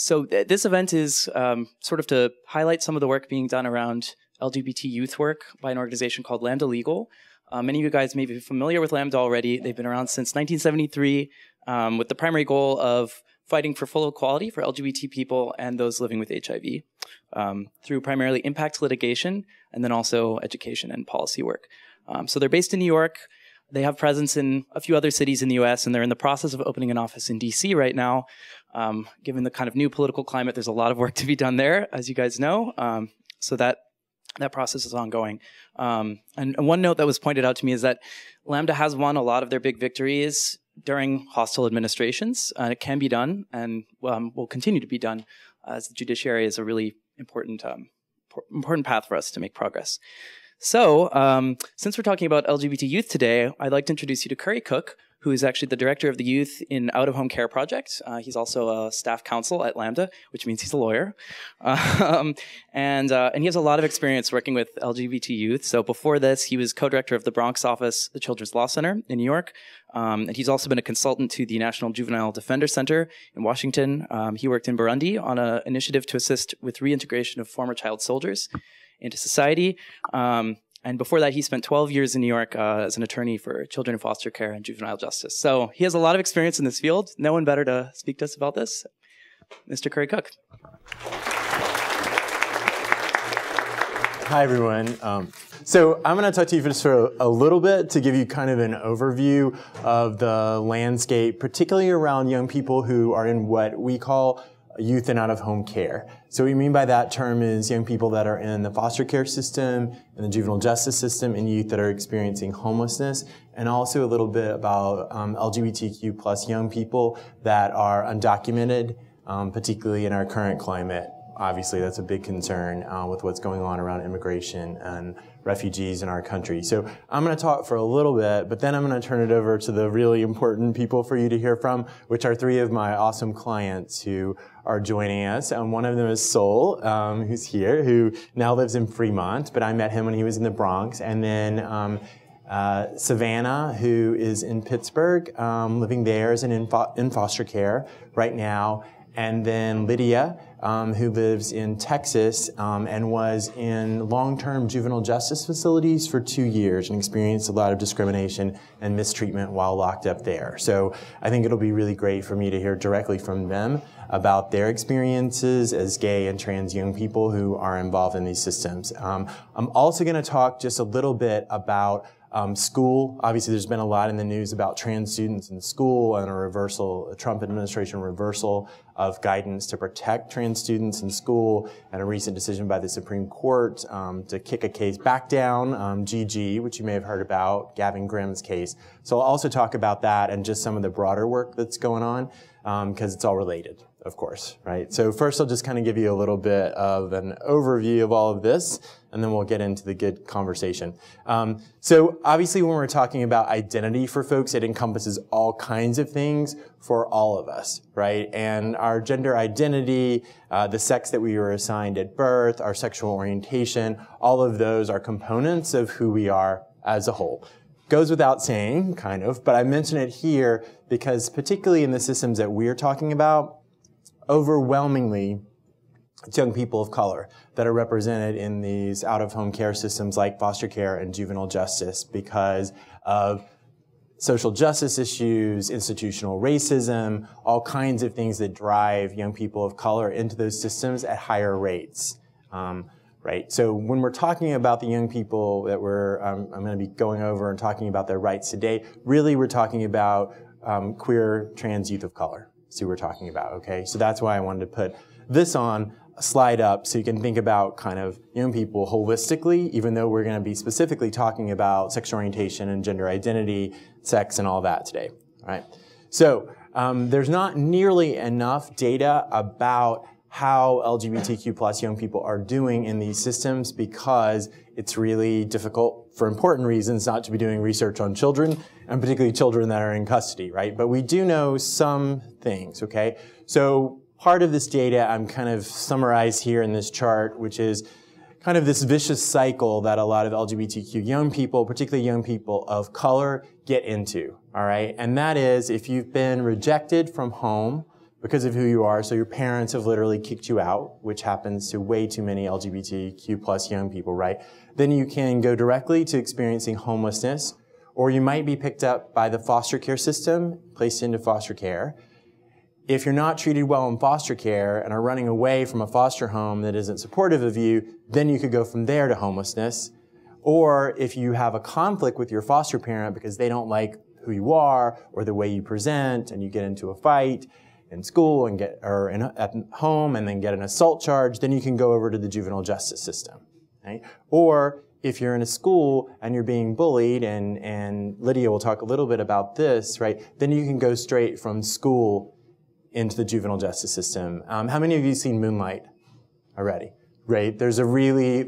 This event is sort of to highlight some of the work being done around LGBT youth work by an organization called Lambda Legal. Many of you guys may be familiar with Lambda already. They've been around since 1973 with the primary goal of fighting for full equality for LGBT people and those living with HIV through primarily impact litigation and then also education and policy work. So they're based in New York. They have presence in a few other cities in the US, and they're in the process of opening an office in DC right now. Given the kind of new political climate, there's a lot of work to be done there, as you guys know. So that process is ongoing. And one note that was pointed out to me is that Lambda has won a lot of their big victories during hostile administrations. It can be done and will continue to be done, as the judiciary is a really important path for us to make progress. So since we're talking about LGBT youth today, I'd like to introduce you to Currey Cook, who is actually the director of the Youth in Out-of-Home Care Project. He's also a staff counsel at Lambda, which means he's a lawyer. And he has a lot of experience working with LGBT youth. So before this, he was co-director of the Bronx office, the Children's Law Center in New York. And he's also been a consultant to the National Juvenile Defender Center in Washington. He worked in Burundi on an initiative to assist with reintegration of former child soldiers into society. And before that, he spent 12 years in New York as an attorney for children in foster care and juvenile justice. So he has a lot of experience in this field. No one better to speak to us about this, Mr. Currey Cook. Hi, everyone. So I'm going to talk to you just for a little bit to give you kind of an overview of the landscape, particularly around young people who are in what we call youth and out-of-home care. So what we mean by that term is young people that are in the foster care system, in the juvenile justice system, and youth that are experiencing homelessness, and also a little bit about LGBTQ plus young people that are undocumented, particularly in our current climate. Obviously, that's a big concern with what's going on around immigration and refugees in our country. So I'm going to talk for a little bit, but then I'm going to turn it over to the really important people for you to hear from, which are three of my awesome clients who are joining us. One of them is Soul, who's here, who now lives in Fremont, but I met him when he was in the Bronx. And then Savannah, who is in Pittsburgh, living there as in foster care right now. And then Lydia, who lives in Texas and was in long-term juvenile justice facilities for 2 years and experienced a lot of discrimination and mistreatment while locked up there. So I think it'll be really great for me to hear directly from them about their experiences as gay and trans young people who are involved in these systems. I'm also going to talk just a little bit about school. Obviously, there's been a lot in the news about trans students in school and a Trump administration reversal of guidance to protect trans students in school, and a recent decision by the Supreme Court to kick a case back down, GG, which you may have heard about, Gavin Grimm's case. So I'll also talk about that and just some of the broader work that's going on, because it's all related, of course, right? So first I'll just kind of give you a little bit of an overview of all of this, and then we'll get into the good conversation. So obviously when we're talking about identity for folks, it encompasses all kinds of things for all of us, right? And our gender identity, the sex that we were assigned at birth, our sexual orientation, all of those are components of who we are as a whole. Goes without saying, kind of, but I mention it here because particularly in the systems that we're talking about, overwhelmingly, it's young people of color that are represented in these out-of-home care systems like foster care and juvenile justice because of social justice issues, institutional racism, all kinds of things that drive young people of color into those systems at higher rates. Right? So when we're talking about the young people that I'm going to be going over and talking about their rights today, really we're talking about queer trans youth of color. So we're talking about, okay? So that's why I wanted to put this on a slide up so you can think about kind of young people holistically, even though we're going to be specifically talking about sexual orientation and gender identity, sex, and all that today, all right? So there's not nearly enough data about how LGBTQ plus young people are doing in these systems because it's really difficult for important reasons not to be doing research on children, and particularly children that are in custody, right? But we do know some things, okay? So part of this data I'm kind of summarized here in this chart, which is kind of this vicious cycle that a lot of LGBTQ young people, particularly young people of color, get into, all right? And that is if you've been rejected from home because of who you are. So your parents have literally kicked you out, which happens to way too many LGBTQ plus young people, right? Then you can go directly to experiencing homelessness, or you might be picked up by the foster care system, placed into foster care. If you're not treated well in foster care and are running away from a foster home that isn't supportive of you, then you could go from there to homelessness. Or if you have a conflict with your foster parent because they don't like who you are or the way you present, and you get into a fight in school and at home and then get an assault charge, then you can go over to the juvenile justice system. Right? Or if you're in a school and you're being bullied, and Lydia will talk a little bit about this, right? Then you can go straight from school into the juvenile justice system. How many of you have seen Moonlight already? Right? There's a really,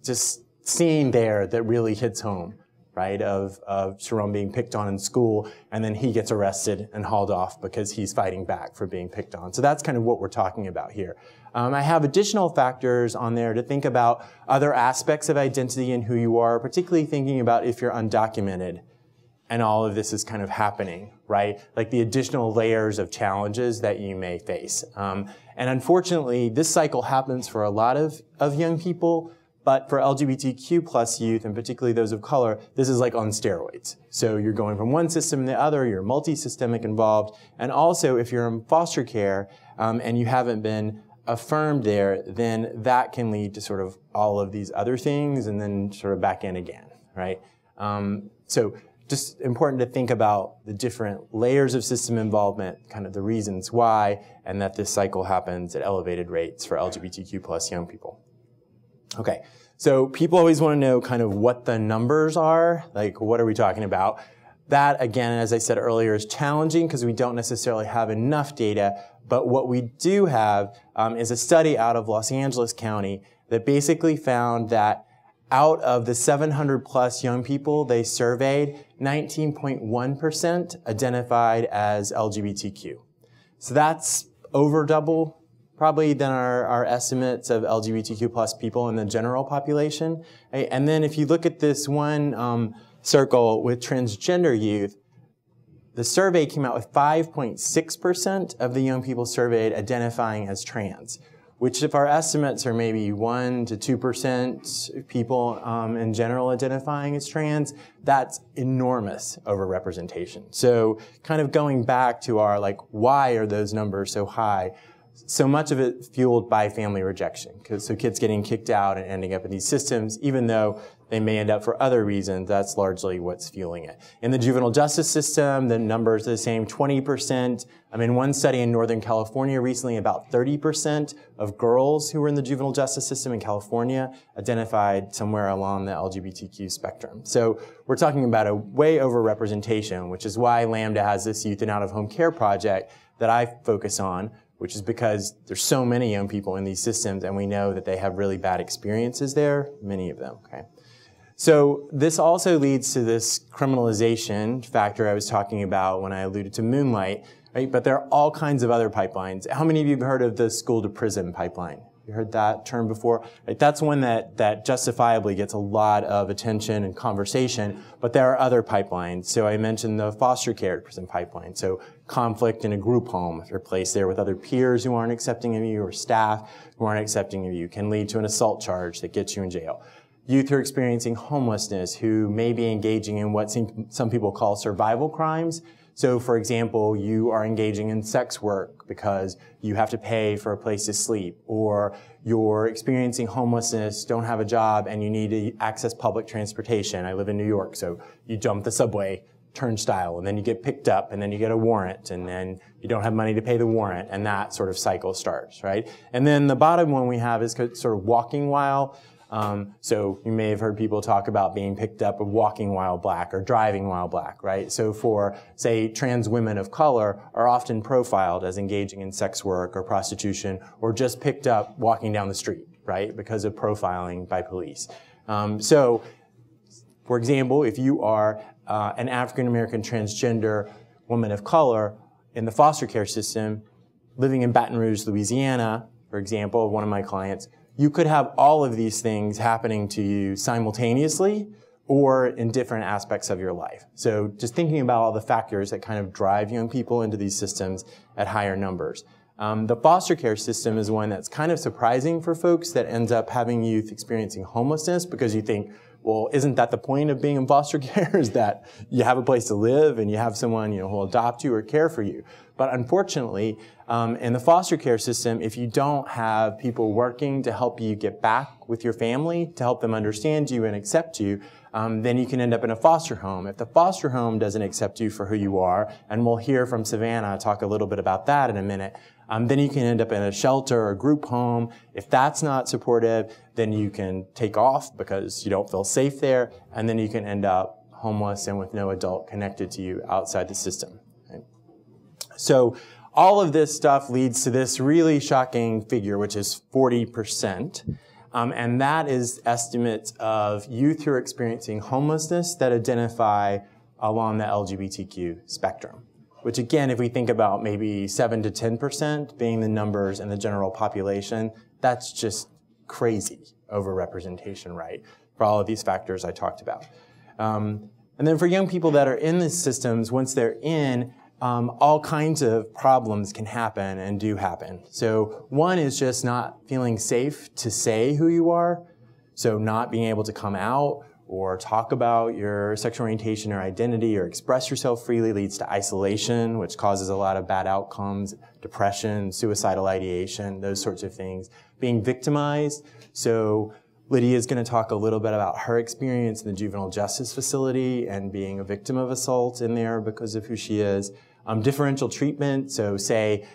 just scene there that really hits home, right? Of Sharon being picked on in school, and then he gets arrested and hauled off because he's fighting back for being picked on. So that's kind of what we're talking about here. I have additional factors on there to think about other aspects of identity and who you are, particularly thinking about if you're undocumented and all of this is kind of happening, right? Like the additional layers of challenges that you may face. And unfortunately, this cycle happens for a lot of young people, but for LGBTQ plus youth, and particularly those of color, this is like on steroids. So you're going from one system to the other, you're multi-systemic involved, and also if you're in foster care and you haven't been affirmed there, then that can lead to sort of all of these other things and then sort of back in again, right? So just important to think about the different layers of system involvement, kind of the reasons why, and that this cycle happens at elevated rates for LGBTQ plus young people. Okay, so people always want to know kind of what the numbers are, like what are we talking about? That, again, as I said earlier, is challenging because we don't necessarily have enough data, but what we do have is a study out of Los Angeles County that basically found that out of the 700 plus young people they surveyed, 19.1% identified as LGBTQ. So that's over double probably than our estimates of LGBTQ plus people in the general population. And then if you look at this one circle with transgender youth, the survey came out with 5.6% of the young people surveyed identifying as trans, which if our estimates are maybe 1 to 2% people in general identifying as trans, that's enormous overrepresentation. So kind of going back to our, why are those numbers so high? So much of it fueled by family rejection. So kids getting kicked out and ending up in these systems, even though they may end up for other reasons, that's largely what's fueling it. In the juvenile justice system, the numbers are the same, 20%. In one study in Northern California recently, about 30% of girls who were in the juvenile justice system in California identified somewhere along the LGBTQ spectrum. So we're talking about a way overrepresentation, which is why Lambda has this youth and out-of-home care project that I focus on, which is because there's so many young people in these systems and we know that they have really bad experiences there, many of them, okay? So this also leads to this criminalization factor I was talking about when I alluded to Moonlight, right? But there are all kinds of other pipelines. How many of you have heard of the school to prison pipeline? You heard that term before? Right? That's one that justifiably gets a lot of attention and conversation, but there are other pipelines. So I mentioned the foster care to prison pipeline. So conflict in a group home, if you're placed there with other peers who aren't accepting of you or staff who aren't accepting of you, can lead to an assault charge that gets you in jail. Youth who are experiencing homelessness, who may be engaging in what some people call survival crimes. So, for example, you are engaging in sex work because you have to pay for a place to sleep, or you're experiencing homelessness, don't have a job, and you need to access public transportation. I live in New York, so you jump the subway turnstile, and then you get picked up, and then you get a warrant, and then you don't have money to pay the warrant, and that sort of cycle starts, right? And then the bottom one we have is sort of walking while. So you may have heard people talk about being picked up of walking while black or driving while black, right? So for, say, trans women of color are often profiled as engaging in sex work or prostitution or just picked up walking down the street, right? Because of profiling by police. So, for example, if you are an African-American transgender woman of color in the foster care system living in Baton Rouge, Louisiana, for example, of one of my clients, you could have all of these things happening to you simultaneously, or in different aspects of your life. So just thinking about all the factors that kind of drive young people into these systems at higher numbers. The foster care system is one that's kind of surprising for folks that ends up having youth experiencing homelessness, because you think, well, isn't that the point of being in foster care, is that you have a place to live and you have someone, who will adopt you or care for you. But unfortunately, in the foster care system, if you don't have people working to help you get back with your family, to help them understand you and accept you, then you can end up in a foster home. If the foster home doesn't accept you for who you are, and we'll hear from Savannah talk a little bit about that in a minute, then you can end up in a shelter or a group home. If that's not supportive, then you can take off because you don't feel safe there, and then you can end up homeless and with no adult connected to you outside the system. Right? So all of this stuff leads to this really shocking figure, which is 40%. And that is estimates of youth who are experiencing homelessness that identify along the LGBTQ spectrum. Which again, if we think about maybe 7 to 10% being the numbers in the general population, that's just crazy overrepresentation, right? For all of these factors I talked about. And then for young people that are in these systems, once they're in, all kinds of problems can happen and do happen. So one is just not feeling safe to say who you are. So not being able to come out or talk about your sexual orientation or identity or express yourself freely leads to isolation, which causes a lot of bad outcomes, depression, suicidal ideation, those sorts of things. Being victimized. So Lydia is going to talk a little bit about her experience in the juvenile justice facility and being a victim of assault in there because of who she is. Differential treatment. So say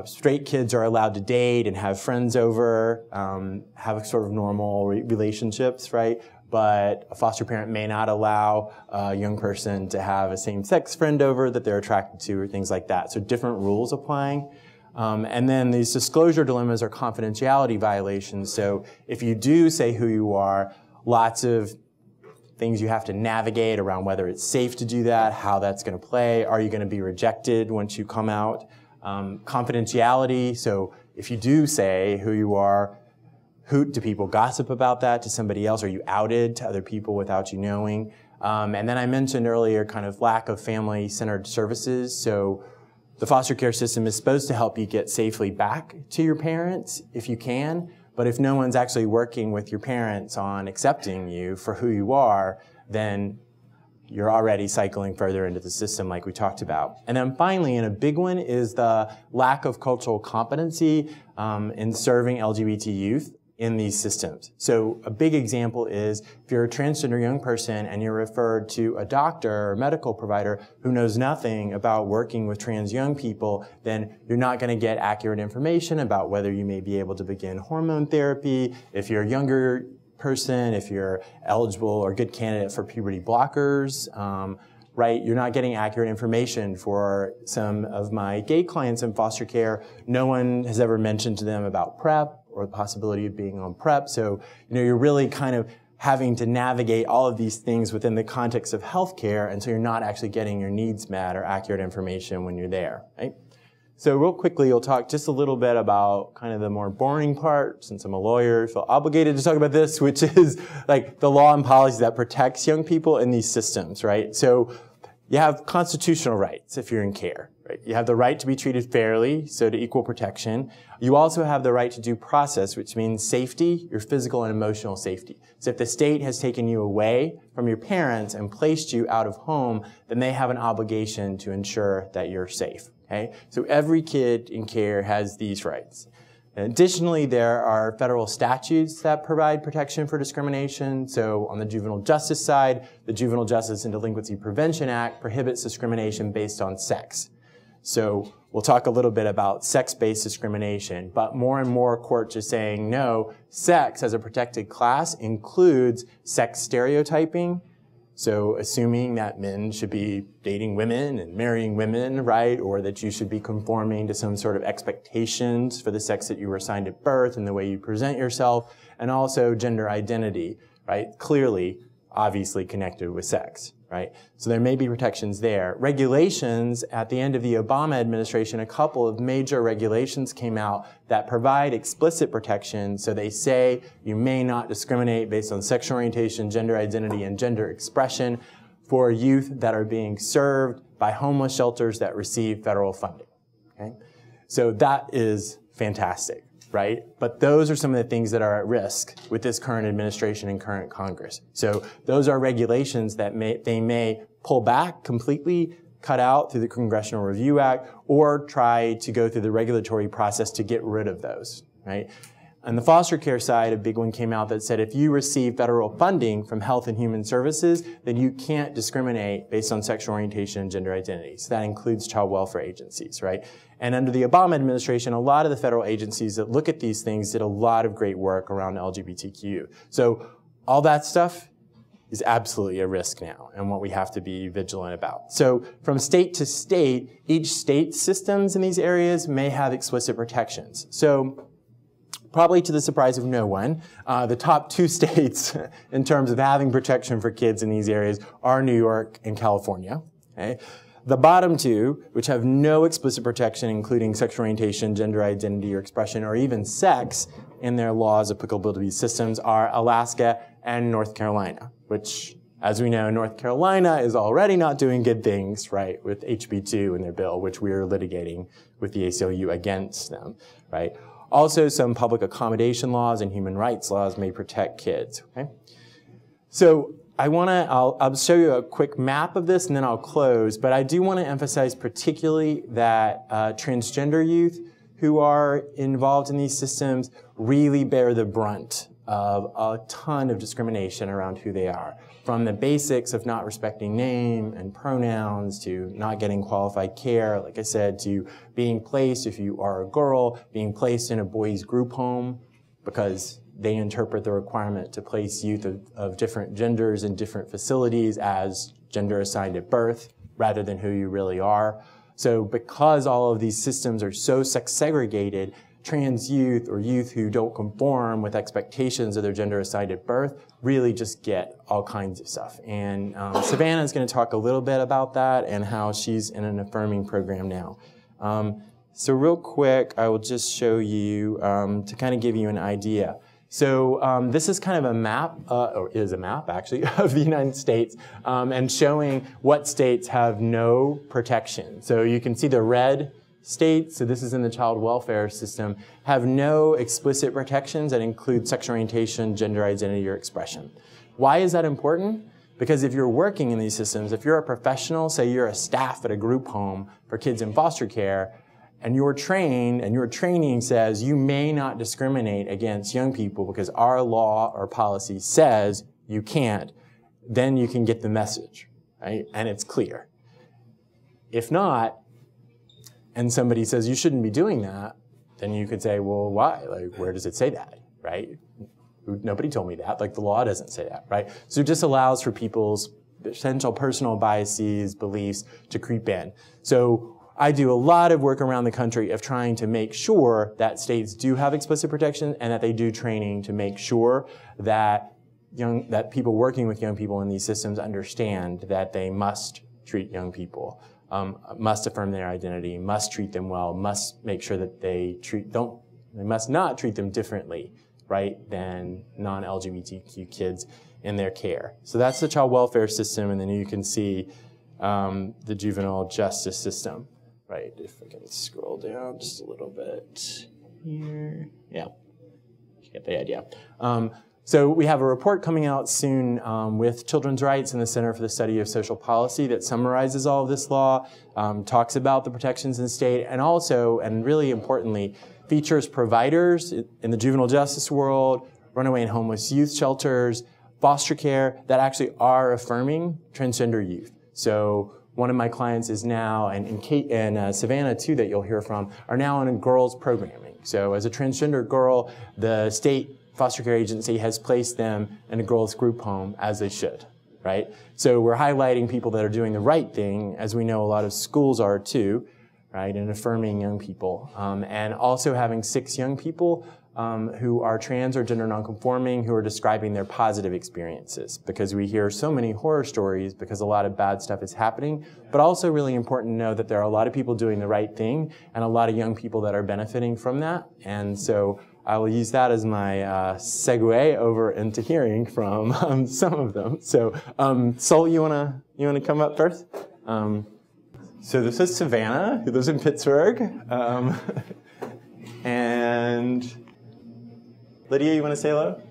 straight kids are allowed to date and have friends over, have sort of normal relationships, right? But a foster parent may not allow a young person to have a same-sex friend over that they're attracted to or things like that. So different rules applying. And then these disclosure dilemmas are confidentiality violations. So if you do say who you are, lots of things you have to navigate around whether it's safe to do that, how that's going to play, are you going to be rejected once you come out? Confidentiality, so if you do say who you are, do people gossip about that to somebody else? Are you outed to other people without you knowing? And then I mentioned earlier kind of lack of family-centered services. So the foster care system is supposed to help you get safely back to your parents if you can, but if no one's actually working with your parents on accepting you for who you are, then you're already cycling further into the system like we talked about. And then finally, and a big one, is the lack of cultural competency in serving LGBT youth in these systems. So a big example is if you're a transgender young person and you're referred to a doctor or medical provider who knows nothing about working with trans young people, then you're not going to get accurate information about whether you may be able to begin hormone therapy. If you're a younger person, if you're eligible or good candidate for puberty blockers, right? You're not getting accurate information. For some of my gay clients in foster care, no one has ever mentioned to them about PrEP or the possibility of being on PrEP. So, you're really kind of having to navigate all of these things within the context of healthcare, and so you're not actually getting your needs met or accurate information when you're there, right? So real quickly, we'll talk just a little bit about kind of the more boring part, since I'm a lawyer, I feel obligated to talk about this, which is like the law and policy that protects young people in these systems, right? So you have constitutional rights if you're in care, right? You have the right to be treated fairly, so to equal protection. You also have the right to due process, which means safety, your physical and emotional safety. So if the state has taken you away from your parents and placed you out of home, then they have an obligation to ensure that you're safe, okay? So every kid in care has these rights. Additionally, there are federal statutes that provide protection for discrimination. So on the juvenile justice side, the Juvenile Justice and Delinquency Prevention Act prohibits discrimination based on sex. So we'll talk a little bit about sex-based discrimination, but more and more courts are saying, no, sex as a protected class includes sex stereotyping. So assuming that men should be dating women and marrying women, right? Or that you should be conforming to some sort of expectations for the sex that you were assigned at birth and the way you present yourself, and also gender identity, right? Clearly, obviously connected with sex, right? So there may be protections there. Regulations, at the end of the Obama administration, a couple of major regulations came out that provide explicit protection. So they say you may not discriminate based on sexual orientation, gender identity, and gender expression for youth that are being served by homeless shelters that receive federal funding, okay? So that is fantastic, right? But those are some of the things that are at risk with this current administration and current Congress. So those are regulations that they may pull back completely, cut out through the Congressional Review Act, or try to go through the regulatory process to get rid of those, right? On the foster care side, a big one came out that said if you receive federal funding from Health and Human Services, then you can't discriminate based on sexual orientation and gender identity. So that includes child welfare agencies, right? And under the Obama administration, a lot of the federal agencies that look at these things did a lot of great work around LGBTQ. So all that stuff is absolutely a risk now and what we have to be vigilant about. So from state to state, each state's systems in these areas may have explicit protections. So probably to the surprise of no one, the top 2 states in terms of having protection for kids in these areas are New York and California. Okay? The bottom 2, which have no explicit protection, including sexual orientation, gender identity or expression, or even sex in their laws applicable to these systems, are Alaska and North Carolina, which, as we know, North Carolina is already not doing good things, right, with HB2 in their bill, which we are litigating with the ACLU against them, right? Also, some public accommodation laws and human rights laws may protect kids, okay? So I'll show you a quick map of this and then I'll close, but I do want to emphasize particularly that transgender youth who are involved in these systems really bear the brunt of a ton of discrimination around who they are. From the basics of not respecting name and pronouns to not getting qualified care, like I said, to being placed, if you are a girl, being placed in a boys' group home because they interpret the requirement to place youth of different genders in different facilities as gender assigned at birth rather than who you really are. So because all of these systems are so sex segregated, trans youth or youth who don't conform with expectations of their gender assigned at birth really just get all kinds of stuff. And Savannah is going to talk a little bit about that and how she's in an affirming program now. So real quick, I will just show you to kind of give you an idea. So this is kind of a map, or is a map actually, of the United States and showing what states have no protection. So you can see the red states, so this is in the child welfare system, have no explicit protections that include sexual orientation, gender identity, or expression. Why is that important? Because if you're working in these systems, if you're a professional, say you're a staff at a group home for kids in foster care, and you're trained, and your training says you may not discriminate against young people because our law or policy says you can't, then you can get the message, right? And it's clear. If not, and somebody says you shouldn't be doing that, then you could say, well, why? Like, where does it say that, right? Nobody told me that. Like, the law doesn't say that, right? So it just allows for people's potential personal biases, beliefs to creep in. So I do a lot of work around the country of trying to make sure that states do have explicit protection and that they do training to make sure that people working with young people in these systems understand that they must treat young people. Must affirm their identity, must treat them well, must make sure that they must not treat them differently, right, than non-LGBTQ kids in their care. So that's the child welfare system, and then you can see the juvenile justice system, right? If I can scroll down just a little bit here. Yeah, you get the idea. So we have a report coming out soon with Children's Rights and the Center for the Study of Social Policy that summarizes all of this law, talks about the protections in the state, and also, and really importantly, features providers in the juvenile justice world, runaway and homeless youth shelters, foster care that actually are affirming transgender youth. So one of my clients is now, and Kate and Savannah too that you'll hear from, are now in girls programming. So as a transgender girl, the state foster care agency has placed them in a girls group home as they should, right? So we're highlighting people that are doing the right thing, as we know a lot of schools are too, right? And affirming young people. And also having 6 young people who are trans or gender nonconforming who are describing their positive experiences, because we hear so many horror stories because a lot of bad stuff is happening, but also really important to know that there are a lot of people doing the right thing and a lot of young people that are benefiting from that. And so I will use that as my segue over into hearing from some of them. So Sol, you wanna come up first? So this is Savannah, who lives in Pittsburgh. And Lydia, you want to say hello?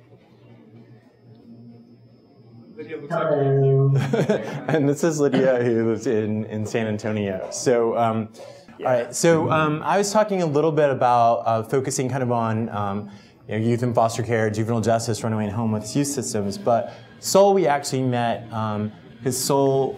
Lydia looks like you. And this is Lydia, who lives in San Antonio. So, all right. So I was talking a little bit about focusing kind of on youth in foster care, juvenile justice, runaway and homeless youth systems. But Sol, we actually met. His Sol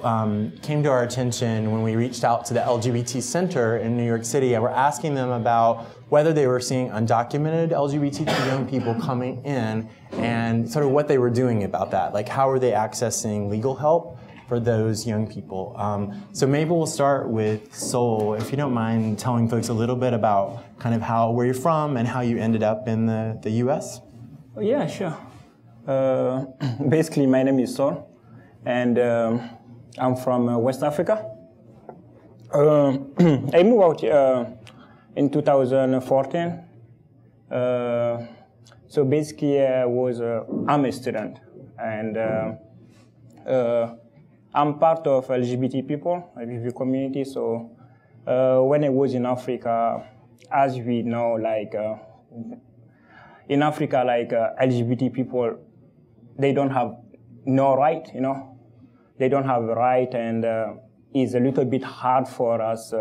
came to our attention when we reached out to the LGBT Center in New York City, and we're asking them about whether they were seeing undocumented LGBTQ young people coming in and sort of what they were doing about that. Like, how are they accessing legal help for those young people? So maybe we'll start with Sol, if you don't mind telling folks a little bit about kind of where you're from and how you ended up in the US. Yeah, sure. Basically, my name is Sol. And I'm from West Africa. I moved out in 2014. So basically, I'm a student, and I'm part of LGBT community. So when I was in Africa, as we know, like in Africa, like LGBT people, they don't have no right, you know. They don't have a right, and it's a little bit hard for us,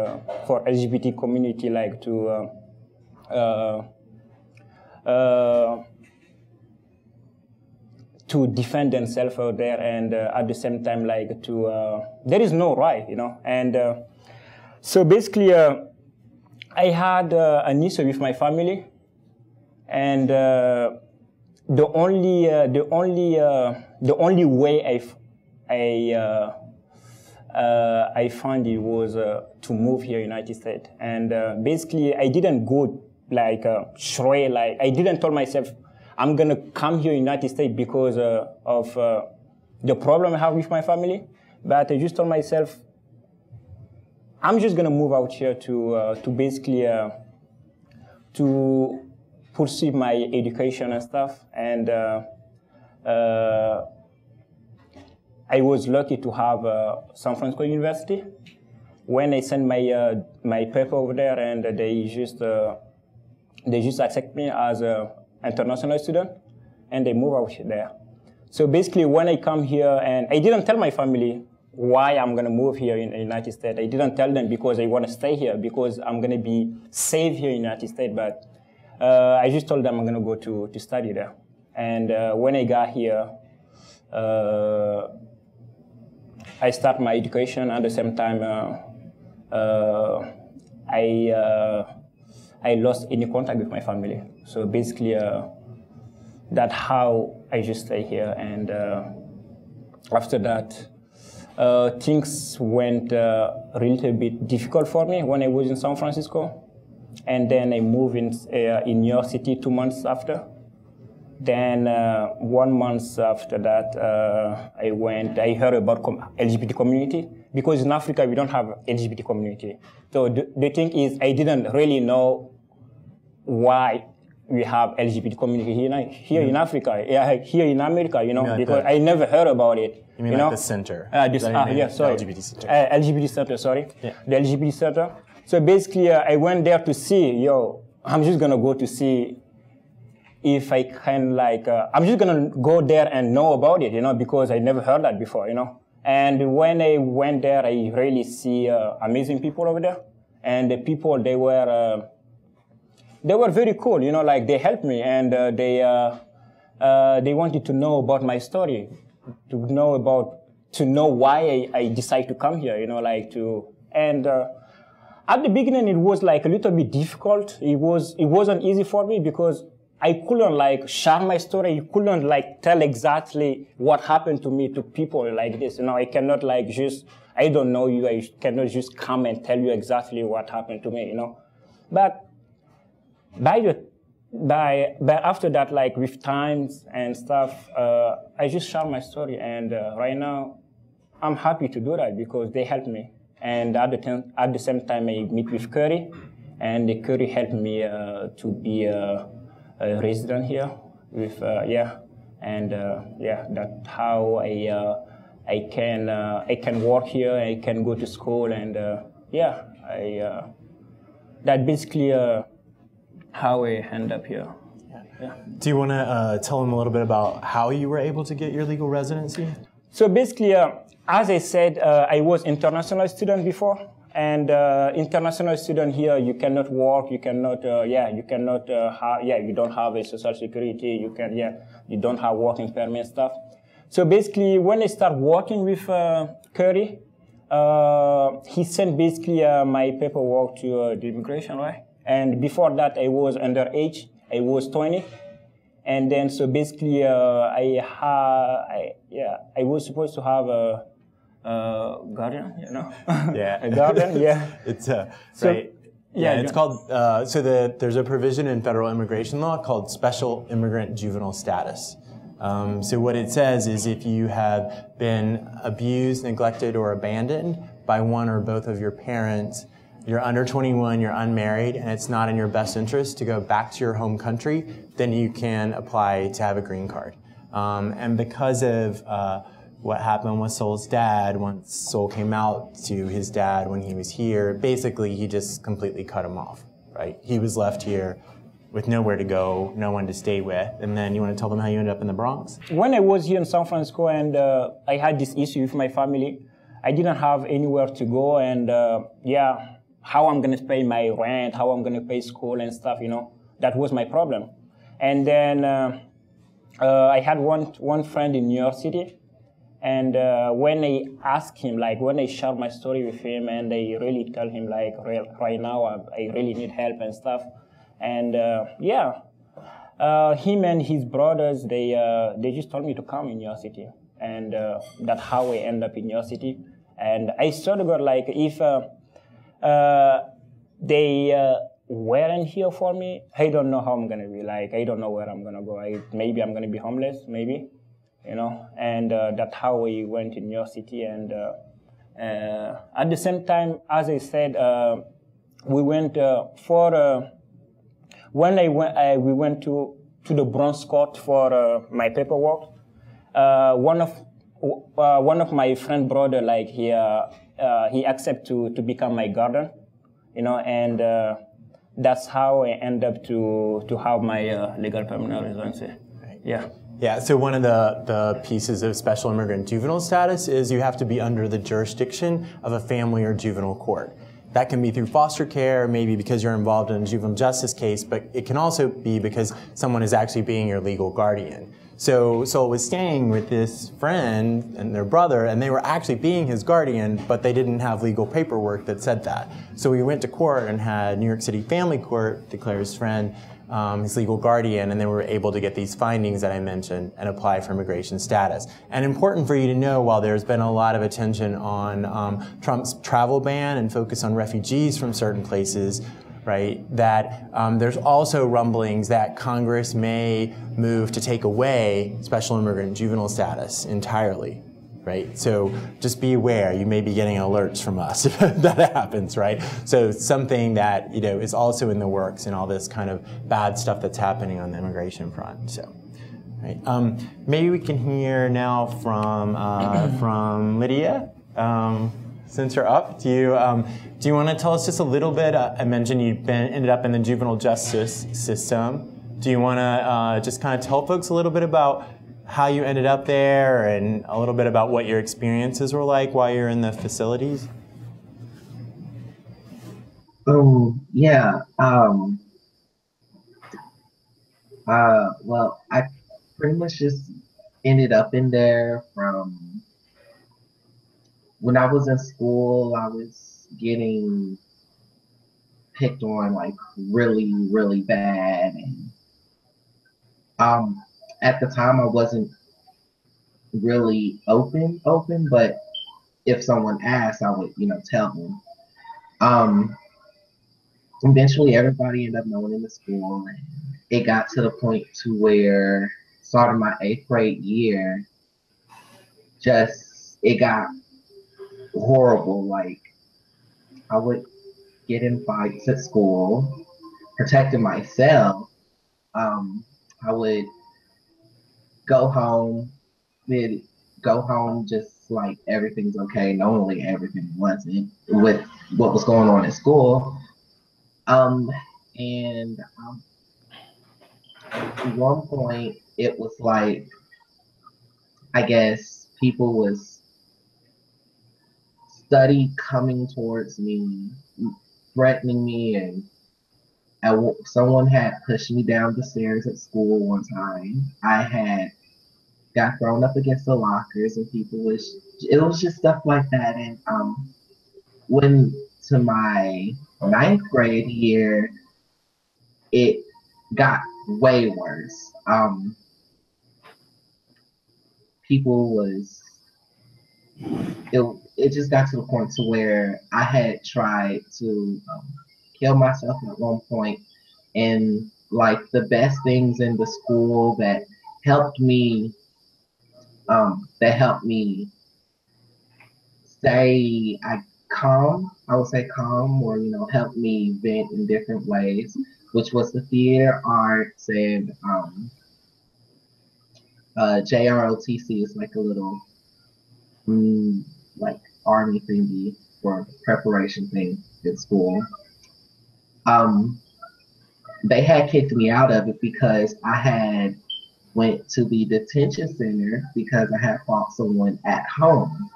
for LGBT community, like to defend themselves out there, and at the same time, like there is no right, you know. And so basically, I had an issue with my family, and the only way I found it was to move here in the United States. And basically, I didn't go like straight, like I didn't tell myself, I'm going to come here in the United States because of the problem I have with my family. But I just told myself, I'm just going to move out here to basically to pursue my education and stuff. And I was lucky to have San Francisco University. When I sent my paper over there, and they just accept me as an international student, and they move out there. So basically, when I come here, and I didn't tell my family why I'm going to move here in the United States. I didn't tell them because I want to stay here, because I'm going to be safe here in the United States. But I just told them I'm going to go to study there. And when I got here, I start my education. At the same time, I lost any contact with my family. So basically, that's how I just stay here. And after that, things went a little bit difficult for me when I was in San Francisco. And then I moved in New York City 2 months after. Then 1 month after that, I heard about LGBT community, because in Africa we don't have LGBT community. So the thing is, I didn't really know why we have LGBT community here in Africa, here in America, you know, like because I never heard about it. You mean like the center? Yeah, sorry. The LGBT center. LGBT center, sorry. Yeah. The LGBT center. So basically, I went there to see, I'm just going to go to see if I can, I'm just going to go there and know about it, you know, because I never heard that before, you know. And when I went there, I really see amazing people over there. And the people, they were very cool, you know, like they helped me, and they wanted to know about my story, to know why I decided to come here, you know, and at the beginning, it was like a little bit difficult. It wasn't easy for me because I couldn't share my story. I couldn't tell exactly what happened to me to people like this. You know, I cannot I don't know you. I cannot just come and tell you exactly what happened to me. You know, but by the but after that, like with times and stuff, I just share my story, and right now, I'm happy to do that because they helped me. And at the same time, I meet with Currey, and Currey helped me to be a resident here. With that's how I can work here. I can go to school, and that basically how I end up here. Yeah. Do you want to tell them a little bit about how you were able to get your legal residency? So basically, as I said, I was international student before, and international student here, you cannot work, you cannot, you don't have a social security, you don't have working permit stuff. So basically, when I start working with Currey, he sent basically my paperwork to the immigration, right? And before that, I was underage. I was 20. And then, so basically, I was supposed to have a guardian, you know? Yeah. A guardian, yeah. It's, right. Yeah, it's called, there's a provision in federal immigration law called special immigrant juvenile status. So what it says is if you have been abused, neglected, or abandoned by one or both of your parents, you're under 21, you're unmarried, and it's not in your best interest to go back to your home country, then you can apply to have a green card. And because of what happened with Soul's dad, once Soul came out to his dad when he was here, basically he just completely cut him off, right? He was left here with nowhere to go, no one to stay with. And then you want to tell them how you ended up in the Bronx? When I was here in San Francisco and I had this issue with my family, I didn't have anywhere to go, and how I'm going to pay my rent, how I'm going to pay school and stuff, you know, that was my problem. And then I had one friend in New York City, and when I asked him, like when I shared my story with him, and I really tell him like right now I really need help and stuff, and him and his brothers, they just told me to come in New York City, and that's how I end up in New York City. And I sort of got like if they weren't here for me, I don't know how I'm gonna be. Like I don't know where I'm gonna go. Maybe I'm gonna be homeless, maybe, you know. And that's how we went in New York City. And at the same time, as I said, we went we went to the Bronx court for my paperwork. One of my friend brother, like he accepted to become my guardian, you know, and that's how I end up to have my legal permanent residency. Right. Yeah. Yeah, so one of the pieces of special immigrant juvenile status is you have to be under the jurisdiction of a family or juvenile court. That can be through foster care, maybe because you're involved in a juvenile justice case, but it can also be because someone is actually being your legal guardian. So Soul was staying with this friend and their brother, and they were actually being his guardian, but they didn't have legal paperwork that said that. So we went to court and had New York City Family Court declare his friend his legal guardian, and then we were able to get these findings that I mentioned and apply for immigration status. And important for you to know, while there's been a lot of attention on Trump's travel ban and focus on refugees from certain places, right, that there's also rumblings that Congress may move to take away special immigrant juvenile status entirely, right? So just be aware, you may be getting alerts from us if that happens, right? So something that, you know, is also in the works and all this kind of bad stuff that's happening on the immigration front, so. Right. Maybe we can hear now from Lydia. Since you're up, do you want to tell us just a little bit? I mentioned you ended up in the juvenile justice system. Do you want to just kind of tell folks a little bit about how you ended up there and a little bit about what your experiences were like while you're in the facilities? Oh, yeah. Well, I pretty much just ended up in there from when I was in school. I was getting picked on like really, really bad, and at the time I wasn't really open, but if someone asked, I would, tell them. Eventually everybody ended up knowing in the school, and it got to the point to where starting my 8th grade year, just it got horrible. Like I would get in fights at school, protecting myself. Um, I would go home, then go home just like everything's okay. Normally everything wasn't with what was going on at school. Um, and at one point it was like, I guess people was study coming towards me, threatening me, and someone had pushed me down the stairs at school one time. I had got thrown up against the lockers, and it was just stuff like that. And when to my 9th grade year, it got way worse. People was it it just got to the point to where I had tried to kill myself at one point, and like the best things in the school helped me that helped me stay calm. I would say calm, or help me vent in different ways, which was the theater arts and JROTC is like a little like army thingy for preparation thing at school. Um, they had kicked me out of it because I had went to the detention center because I had fought someone at home,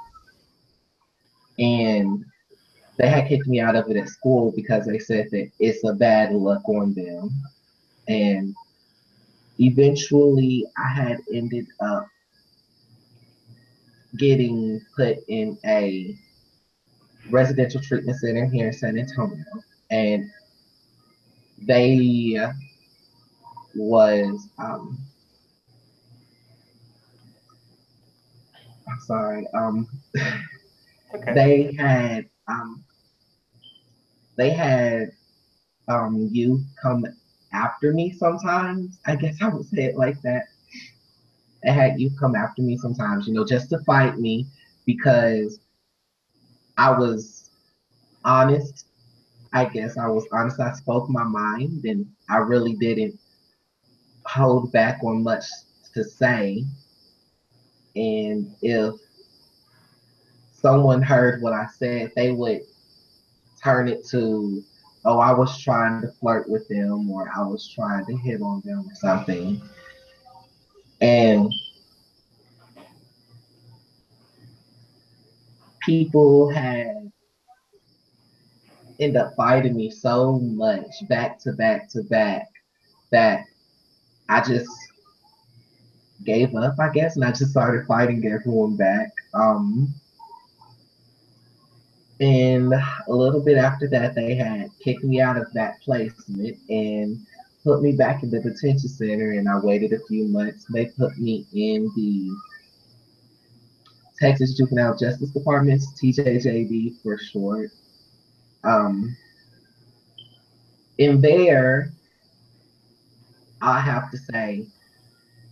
and they had kicked me out of it at school because they said that it's a bad look on them. And eventually I had ended up getting put in a residential treatment center here in San Antonio. And they was I'm sorry, Okay. they had youth come after me sometimes. I guess I would say it like that. They had youth come after me sometimes, just to fight me because I was honest. I guess I was honest. I spoke my mind, and I really didn't hold back on much to say. And if someone heard what I said, they would turn it to, oh, I was trying to flirt with them, or I was trying to hit on them or something. And people had ended up fighting me so much back to back to back that I just gave up, I guess, and I just started fighting everyone back. And a little bit after that, they had kicked me out of that placement and put me back in the detention center. And I waited a few months. They put me in the Texas Juvenile Justice Department's TJJD for short. Um, in there, I have to say,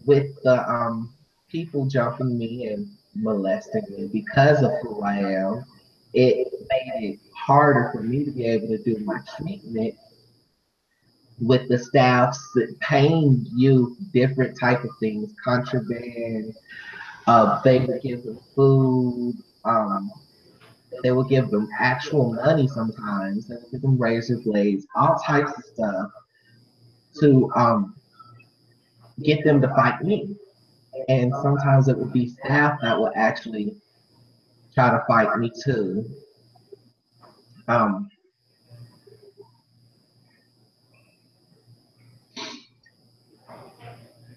with the people jumping me and molesting me because of who I am, it made it harder for me to be able to do my treatment with the staff paying you different type of things, contraband. They would give them food. They would give them actual money sometimes. They would give them razor blades, all types of stuff to get them to fight me. And sometimes it would be staff that would actually try to fight me too. Um,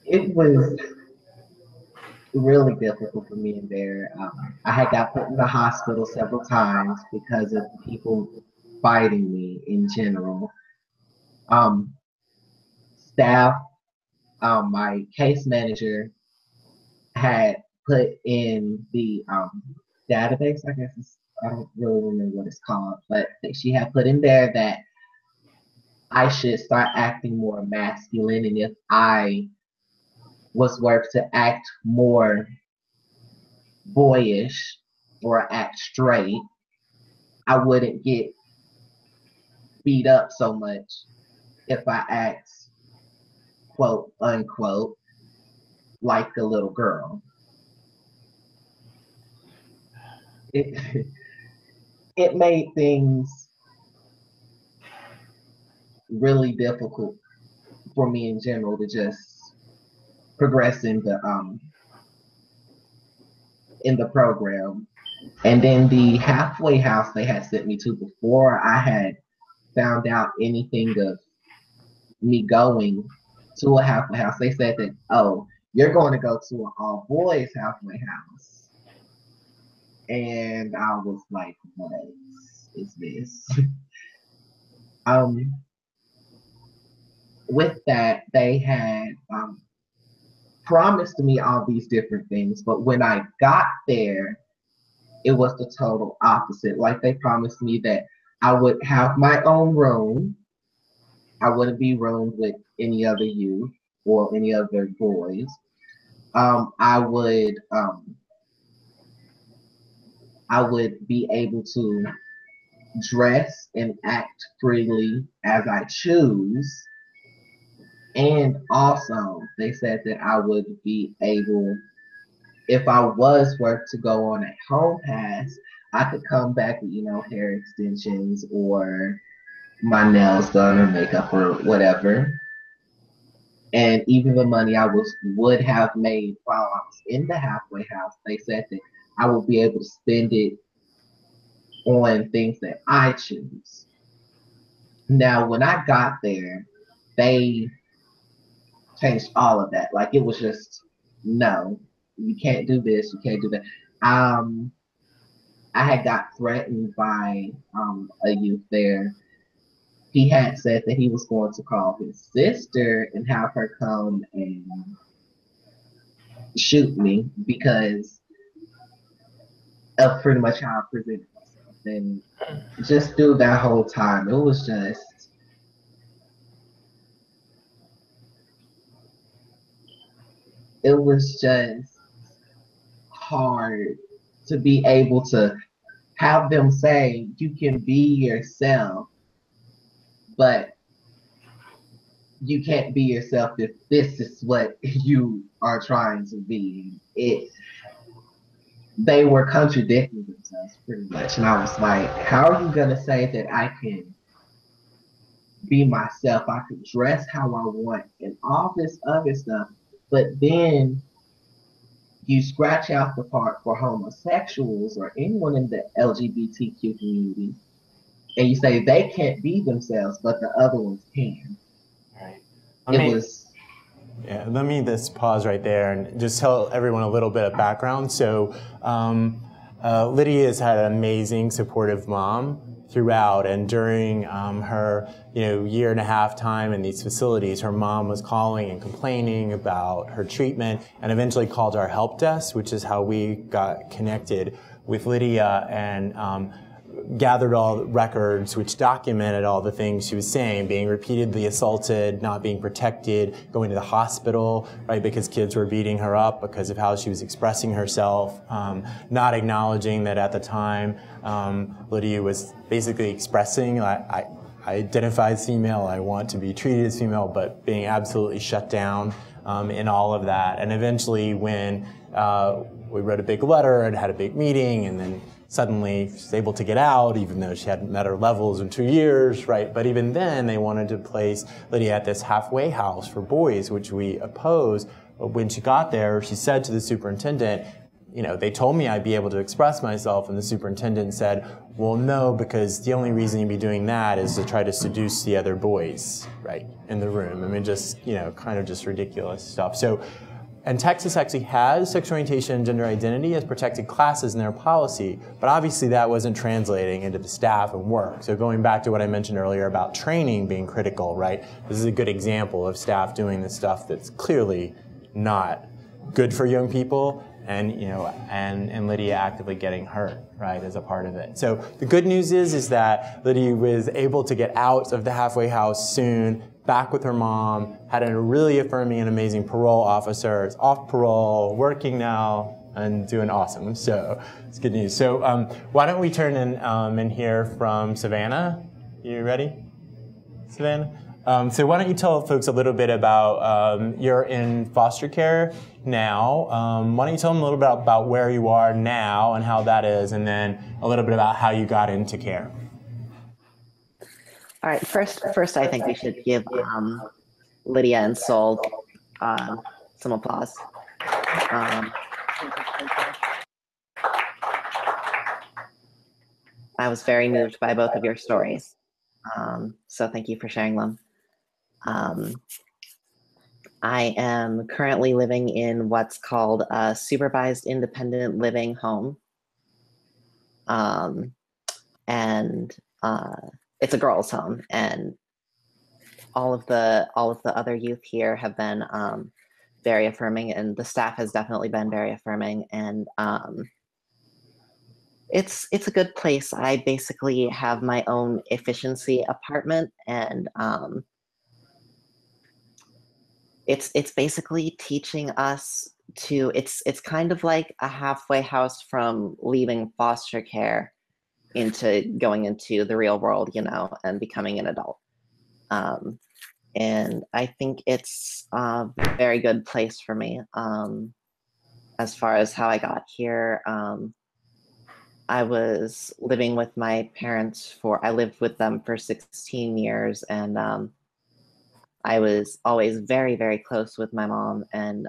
it was really difficult for me in there. I had got put in the hospital several times because of people fighting me in general. Um, staff, my case manager had put in the database, I guess I don't really remember what it's called, but she had put in there that I should start acting more masculine, and if I was worth to act more boyish or act straight, I wouldn't get beat up so much if I act, quote unquote, like a little girl. It it made things really difficult for me in general to just progress in the program. And then the halfway house they had sent me to before I had found out anything of me going to a halfway house, they said that, oh, you're going to go to an all boys halfway house. And I was like, what is this? With that, they had promised me all these different things, but when I got there, it was the total opposite. Like, they promised me that I would have my own room. I wouldn't be roomed with any other youth or any other boys. I would be able to dress and act freely as I choose. And also, they said that I would be able, if I was worth to go on a home pass, I could come back with, hair extensions or my nails done or makeup or whatever. And even the money I would have made while I was in the halfway house, they said that I would be able to spend it on things that I choose. Now, when I got there, they changed all of that. Like, it was just, no, you can't do this, you can't do that. I had got threatened by a youth there. He had said that he was going to call his sister and have her come and shoot me because of pretty much how I presented myself. And just through that whole time, it was just hard to be able to have them say you can be yourself, but you can't be yourself if this is what you are trying to be. They were contradicting themselves pretty much, and I was like, how are you gonna say that I can be myself, I could dress how I want and all this other stuff, but then you scratch out the part for homosexuals or anyone in the LGBTQ community, and you say they can't be themselves, but the other ones can. Right. Yeah, let me just pause right there and just tell everyone a little bit of background. So Lydia has had an amazing, supportive mom throughout, and during her year and a half time in these facilities, her mom was calling and complaining about her treatment and eventually called our help desk, which is how we got connected with Lydia and gathered all the records which documented all the things she was saying, being repeatedly assaulted, not being protected, going to the hospital, right, because kids were beating her up because of how she was expressing herself, not acknowledging that at the time Lydia was basically expressing, I identify as female, I want to be treated as female, but being absolutely shut down in all of that. And eventually when we wrote a big letter and had a big meeting, and then suddenly she's able to get out, even though she hadn't met her levels in 2 years, right? But even then, they wanted to place Lydia at this halfway house for boys, which we opposed. But when she got there, she said to the superintendent, they told me I'd be able to express myself, and the superintendent said, well, no, because the only reason you'd be doing that is to try to seduce the other boys, right, in the room. I mean, just, kind of just ridiculous stuff. So, and Texas actually has sexual orientation and gender identity as protected classes in their policy, but obviously that wasn't translating into the staff and work. So going back to what I mentioned earlier about training being critical, right? This is a good example of staff doing the stuff that's clearly not good for young people and and Lydia actively getting hurt, right, as a part of it. So the good news is that Lydia was able to get out of the halfway house soon, back with her mom, had a really affirming and amazing parole officer, is off parole, working now, and doing awesome. So it's good news. So why don't we turn and hear from Savannah? You ready, Savannah? So why don't you tell folks a little bit about, you're in foster care now. Why don't you tell them a little bit about where you are now and how that is, and then a little bit about how you got into care. All right, first I think we should give Lydia and Soul some applause. I was very moved by both of your stories, so thank you for sharing them. I am currently living in what's called a supervised independent living home. And it's a girls' home, and all of the other youth here have been very affirming, and the staff has definitely been very affirming, and it's a good place. I basically have my own efficiency apartment, and it's basically teaching us to, it's kind of like a halfway house from leaving foster care into going into the real world, and becoming an adult. And I think it's a very good place for me. As far as how I got here, I was living with my parents I lived with them for 16 years, and I was always very, very close with my mom, and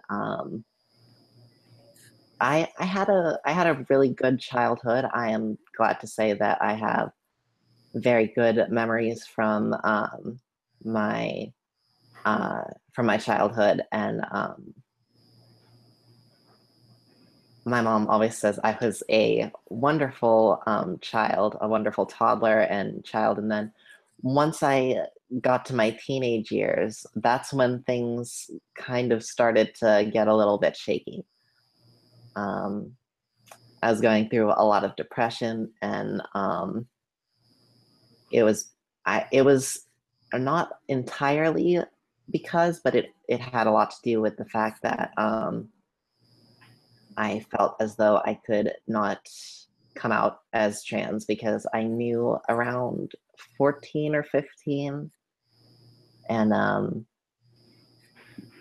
I had a really good childhood. I am glad to say that I have very good memories from my childhood, and my mom always says I was a wonderful child, a wonderful toddler and child, and then once I got to my teenage years, that's when things kind of started to get a little bit shaky. I was going through a lot of depression, and it was not entirely because, but it had a lot to do with the fact that I felt as though I could not come out as trans because I knew around 14 or 15, and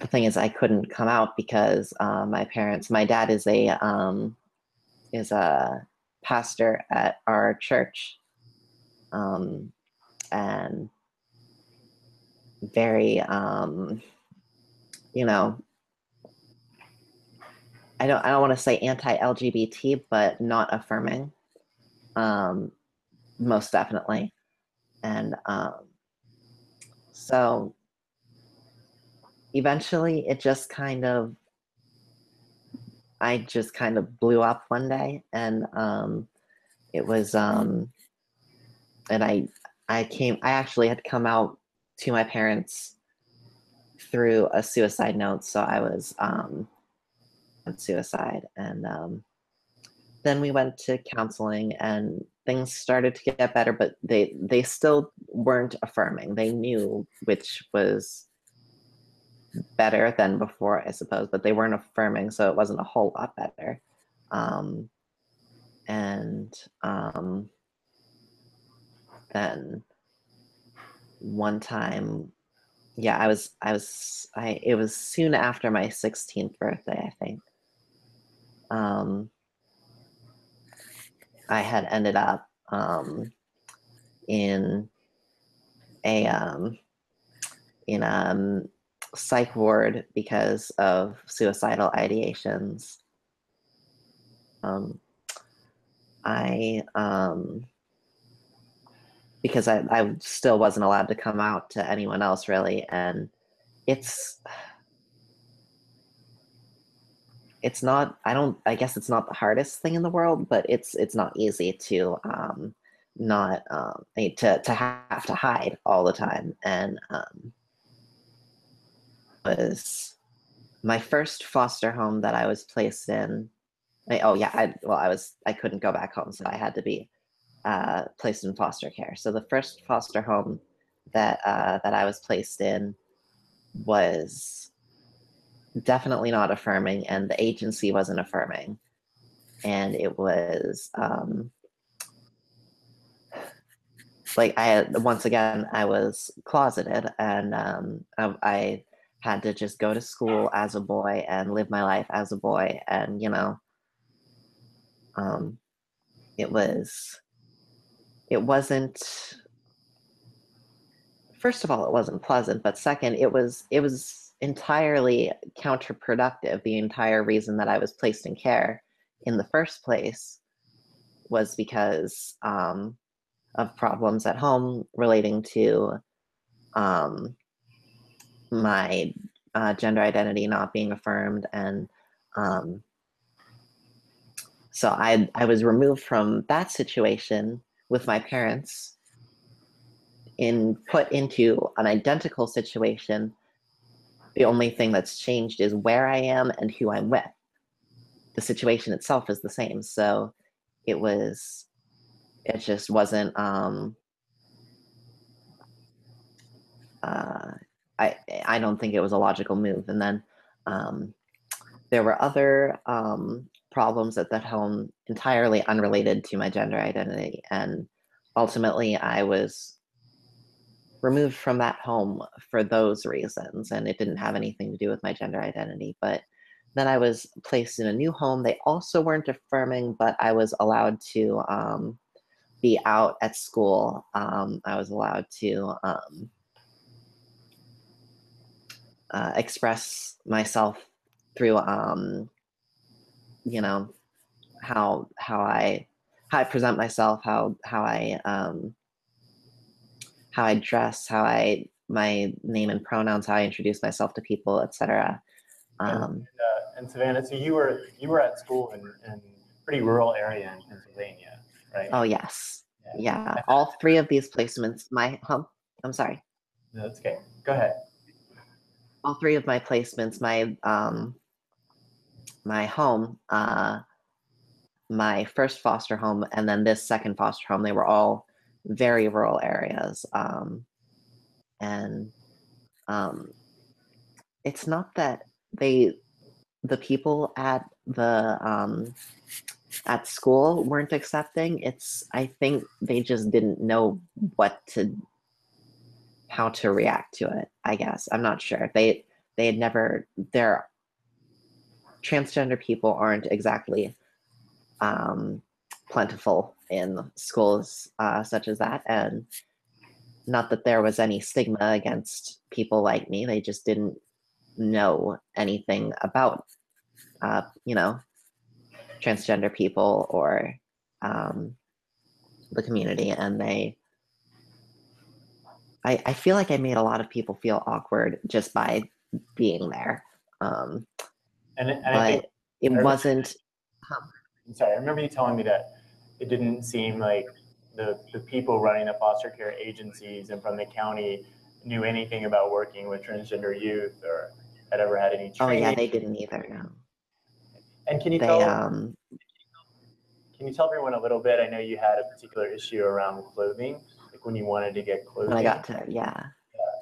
the thing is I couldn't come out because my dad is a pastor at our church, and very I don't want to say anti-LGBT, but not affirming, most definitely. And so eventually I just kind of blew up one day, and it was and I actually had come out to my parents through a suicide note, so I was on suicide, and then we went to counseling, and things started to get better, but they still weren't affirming. They knew which was better than before, I suppose, but they weren't affirming, so it wasn't a whole lot better. Then one time, yeah, it was soon after my 16th birthday, I think. I had ended up in a psych ward because of suicidal ideations. Because I still wasn't allowed to come out to anyone else, really, and it's not, I guess it's not the hardest thing in the world, but it's not easy to to have to hide all the time. And was my first foster home that I was placed in I couldn't go back home, so I had to be placed in foster care. So the first foster home that I was placed in was definitely not affirming, and the agency wasn't affirming. And it was once again, I was closeted, and I had to just go to school as a boy and live my life as a boy. And, it wasn't, first of all, it wasn't pleasant, but second, it was entirely counterproductive. The entire reason that I was placed in care in the first place was because of problems at home relating to my gender identity not being affirmed. And so I was removed from that situation with my parents and put into an identical situation. The only thing that's changed is where I am and who I'm with. The situation itself is the same. So it just wasn't, I don't think it was a logical move. And then there were other problems at that home entirely unrelated to my gender identity. And ultimately, I was removed from that home for those reasons. And it didn't have anything to do with my gender identity. But then I was placed in a new home. They also weren't affirming, but I was allowed to be out at school. I was allowed to express myself through how I present myself, how I dress, my name and pronouns, how I introduce myself to people, etc. And Savannah, so you were at school in a pretty rural area in Pennsylvania, right? Oh yes, yeah. All three of these placements, I'm sorry. No, that's okay. Go ahead. All three of my placements, my home, my first foster home, and then this second foster home, they were all very rural areas. It's not that the people at at school weren't accepting. I think they just didn't know how to react to it, I guess. I'm not sure. They had never, their transgender people aren't exactly plentiful in schools such as that. And not that there was any stigma against people like me. They just didn't know anything about, transgender people or the community. And I feel like I made a lot of people feel awkward just by being there. And I think it wasn't. I'm sorry, I remember you telling me that it didn't seem like the people running the foster care agencies and from the county knew anything about working with transgender youth or had ever had any training. Oh yeah, they didn't either. No. And can you tell everyone a little bit? I know you had a particular issue around clothing, like when you wanted to get clothing. When I got to, yeah.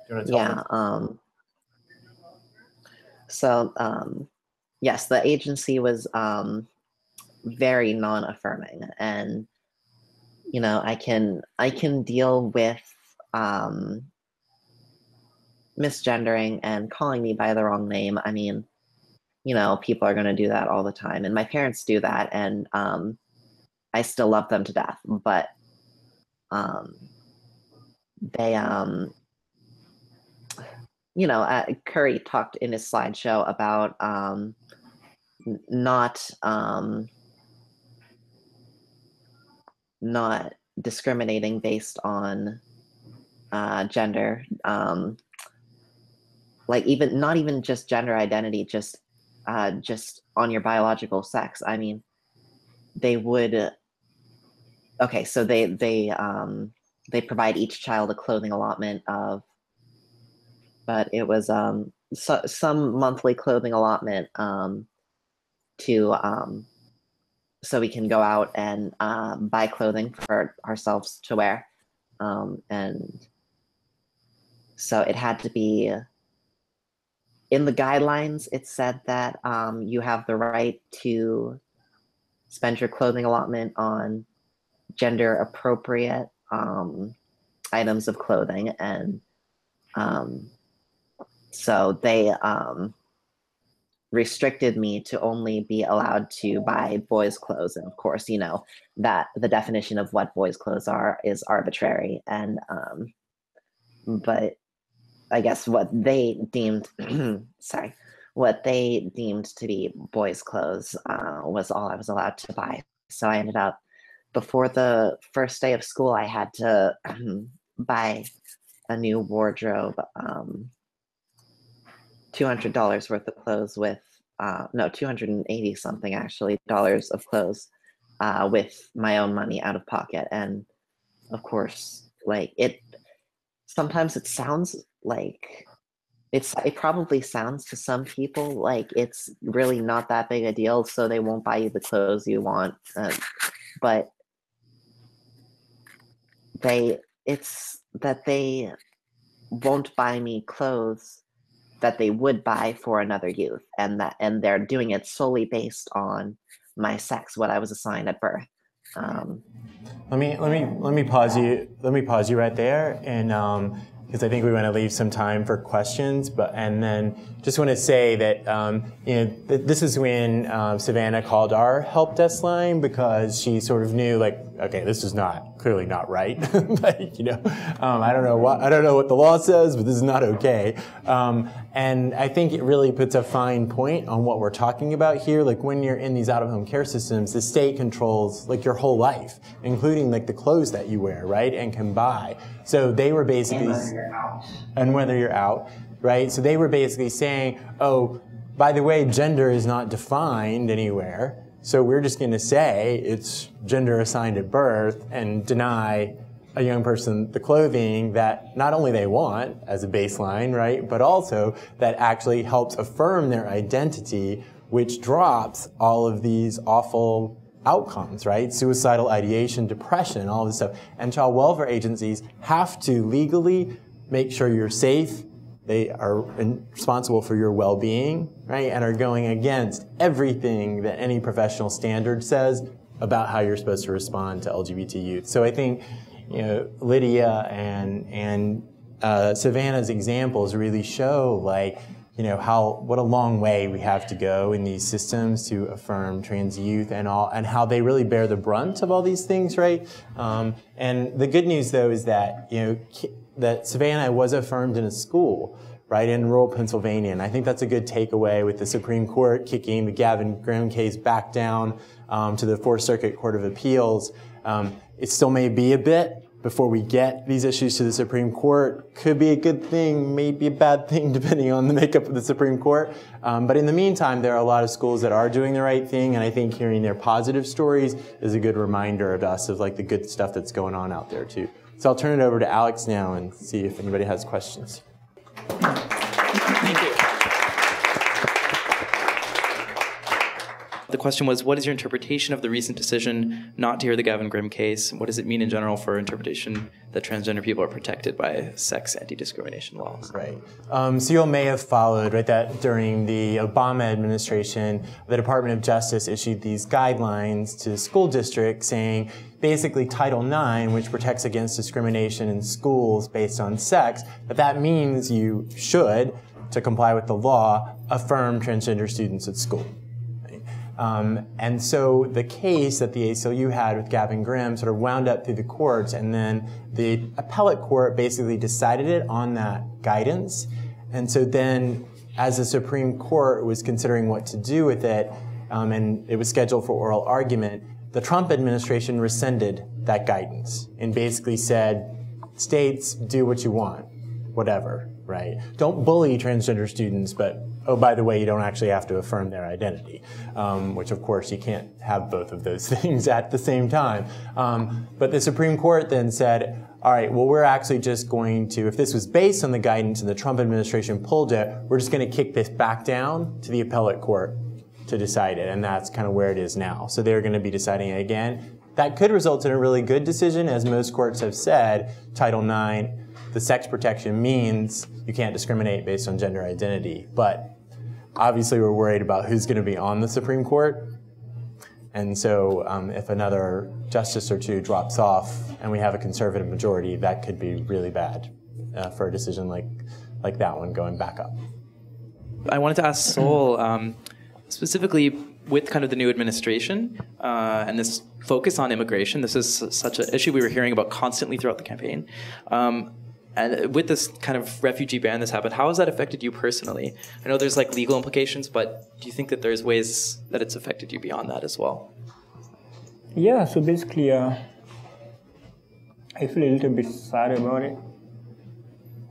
Do you want to tell me? So yes, the agency was very non-affirming, and I can deal with misgendering and calling me by the wrong name. I mean, people are going to do that all the time, and my parents do that, and I still love them to death, but they Currey talked in his slideshow about not discriminating based on gender, like not even just gender identity, just on your biological sex. I mean, they would. Okay, so they provide each child a clothing allotment of, but it was some monthly clothing allotment to so we can go out and buy clothing for ourselves to wear. And so it had to be, in the guidelines, it said that you have the right to spend your clothing allotment on gender appropriate items of clothing. And so they restricted me to only be allowed to buy boys' clothes. And of course, you know, that the definition of what boys' clothes are is arbitrary. And but I guess what they deemed, sorry, what they deemed to be boys' clothes was all I was allowed to buy. So I ended up, before the first day of school, I had to buy a new wardrobe, $200 worth of clothes with, no, 280 something actually dollars of clothes with my own money out of pocket. And of course, like sometimes it sounds like, it probably sounds to some people like it's really not that big a deal, so they won't buy you the clothes you want. But it's that they won't buy me clothes that they would buy for another youth, and they're doing it solely based on my sex, what I was assigned at birth. Let me pause you right there, and because I think we want to leave some time for questions, and then just want to say that this is when Savannah called our help desk line, because she sort of knew, like, okay, this is clearly not right. Like, I don't know what the law says, but this is not okay. And I think it really puts a fine point on what we're talking about here. Like, when you're in these out-of-home care systems, the state controls like your whole life, including like the clothes that you wear, right, and can buy. So they were basically, and whether you're out, right? So they were basically saying, oh, by the way, gender is not defined anywhere, so we're just going to say it's gender assigned at birth and deny a young person the clothing that not only they want as a baseline, right, but also that actually helps affirm their identity, which drops all of these awful outcomes, right? Suicidal ideation, depression, all this stuff. And child welfare agencies have to legally make sure you're safe. They are responsible for your well-being, right? And are going against everything that any professional standard says about how you're supposed to respond to LGBT youth. So I think, Lydia and Savannah's examples really show, like, what a long way we have to go in these systems to affirm trans youth and how they really bear the brunt of all these things, right? And the good news, though, is that, that Savannah was affirmed in a school, right, in rural Pennsylvania. And I think that's a good takeaway, with the Supreme Court kicking the Gavin Grimm case back down to the Fourth Circuit Court of Appeals. It still may be a bit before we get these issues to the Supreme Court. Could be a good thing, maybe a bad thing, depending on the makeup of the Supreme Court. But in the meantime, there are a lot of schools that are doing the right thing, and I think hearing their positive stories is a good reminder of us of like the good stuff that's going on out there too. So I'll turn it over to Alex now and see if anybody has questions. Thank you. The question was, what is your interpretation of the recent decision not to hear the Gavin Grimm case? What does it mean in general for interpretation that transgender people are protected by sex anti-discrimination laws? Right. So you all may have followed, right, that during the Obama administration, the Department of Justice issued these guidelines to school districts saying, basically Title IX, which protects against discrimination in schools based on sex, that means you should, to comply with the law, affirm transgender students at school. And so the case that the ACLU had with Gavin Grimm sort of wound up through the courts, and then the appellate court basically decided it on that guidance. And so then, as the Supreme Court was considering what to do with it, and it was scheduled for oral argument, the Trump administration rescinded that guidance and basically said, states, do what you want, whatever, right? Don't bully transgender students, but oh, by the way, you don't actually have to affirm their identity, which of course you can't have both of those things at the same time. But the Supreme Court then said, all right, well, we're actually just going to, if this was based on the guidance and the Trump administration pulled it, we're just going to kick this back down to the appellate court to decide it, and that's kind of where it is now. So they're going to be deciding it again. That could result in a really good decision, as most courts have said. Title IX, the sex protection means you can't discriminate based on gender identity. But obviously we're worried about who's going to be on the Supreme Court. And so if another justice or two drops off and we have a conservative majority, that could be really bad for a decision like that one going back up. I wanted to ask Soul, specifically with kind of the new administration and this focus on immigration. This is such an issue we were hearing about constantly throughout the campaign. And with this kind of refugee ban that's happened, how has that affected you personally? I know there's like legal implications, but do you think that there's ways that it's affected you beyond that as well? Yeah, so basically, I feel a little bit sad about it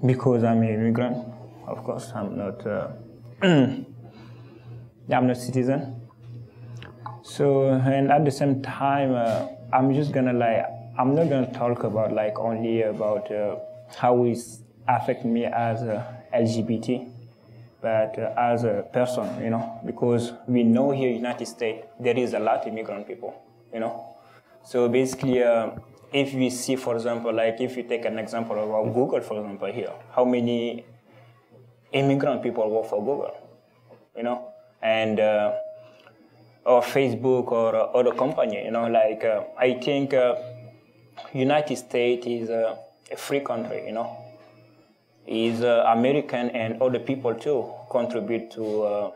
because I'm an immigrant. Of course, I'm not. I'm not a citizen. So, and at the same time, I'm just gonna I'm not gonna talk about only about how it affects me as a LGBT, but as a person, you know, because we know here in the United States there is a lot of immigrant people, you know. So basically, if we see, for example, if you take an example of Google, for example, here, how many immigrant people work for Google, you know, and or Facebook or other company, you know, I think United States is a free country, you know. Is American and other people too contribute to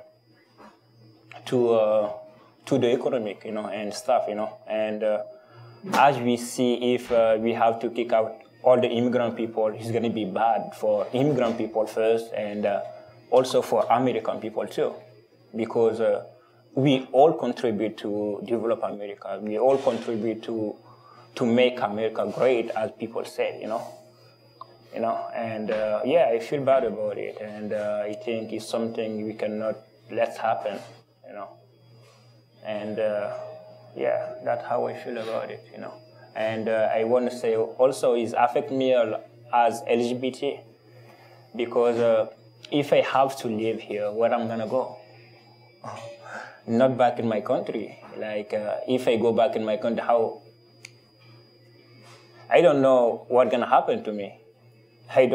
the economic, you know, and stuff, you know. And as we see, if we have to kick out all the immigrant people, it's going to be bad for immigrant people first, and also for American people too, because we all contribute to develop America. We all contribute to make America great, as people say, you know. You know, and yeah, I feel bad about it, and I think it's something we cannot let happen, you know. And yeah, that's how I feel about it, you know. And I want to say also it's affect me as LGBT, because if I have to live here, where I'm gonna go? Not back in my country. If I go back in my country, how? I don't know what's gonna happen to me. I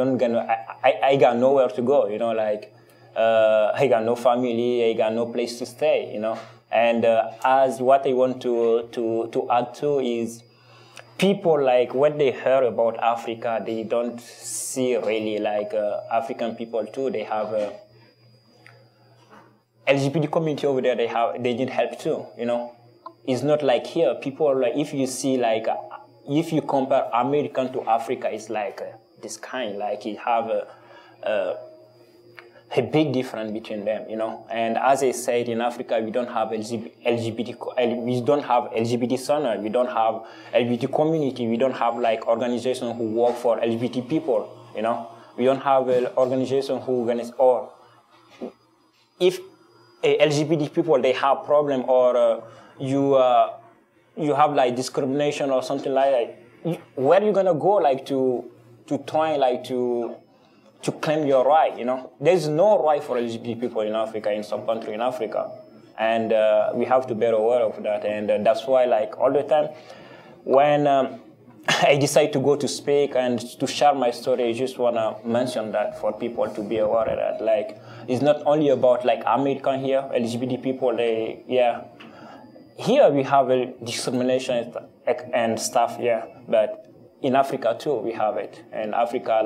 got nowhere to go, you know, I got no family, I got no place to stay, you know. And as what I want to add to is people, when they hear about Africa, they don't see really African people too. They have LGBT community over there, they need help too, you know. It's not like here. People, if you see, if you compare American to Africa, it's this kind, you have a big difference between them, you know. And as I said, in Africa, we don't have we don't have LGBT center, we don't have LGBT community, we don't have organizations who work for LGBT people, you know. We don't have an organization who organize, or if LGBT people, they have problem, or you have discrimination or something like that, where are you gonna go to try to claim your right, you know? There's no right for LGBT people in Africa, in some country in Africa. And we have to be aware of that. And that's why, all the time, when I decide to go to speak and to share my story, I just want to mention that for people to be aware of that. It's not only about, American here, LGBT people, here we have discrimination and stuff, yeah, but in Africa too, we have it. And Africa,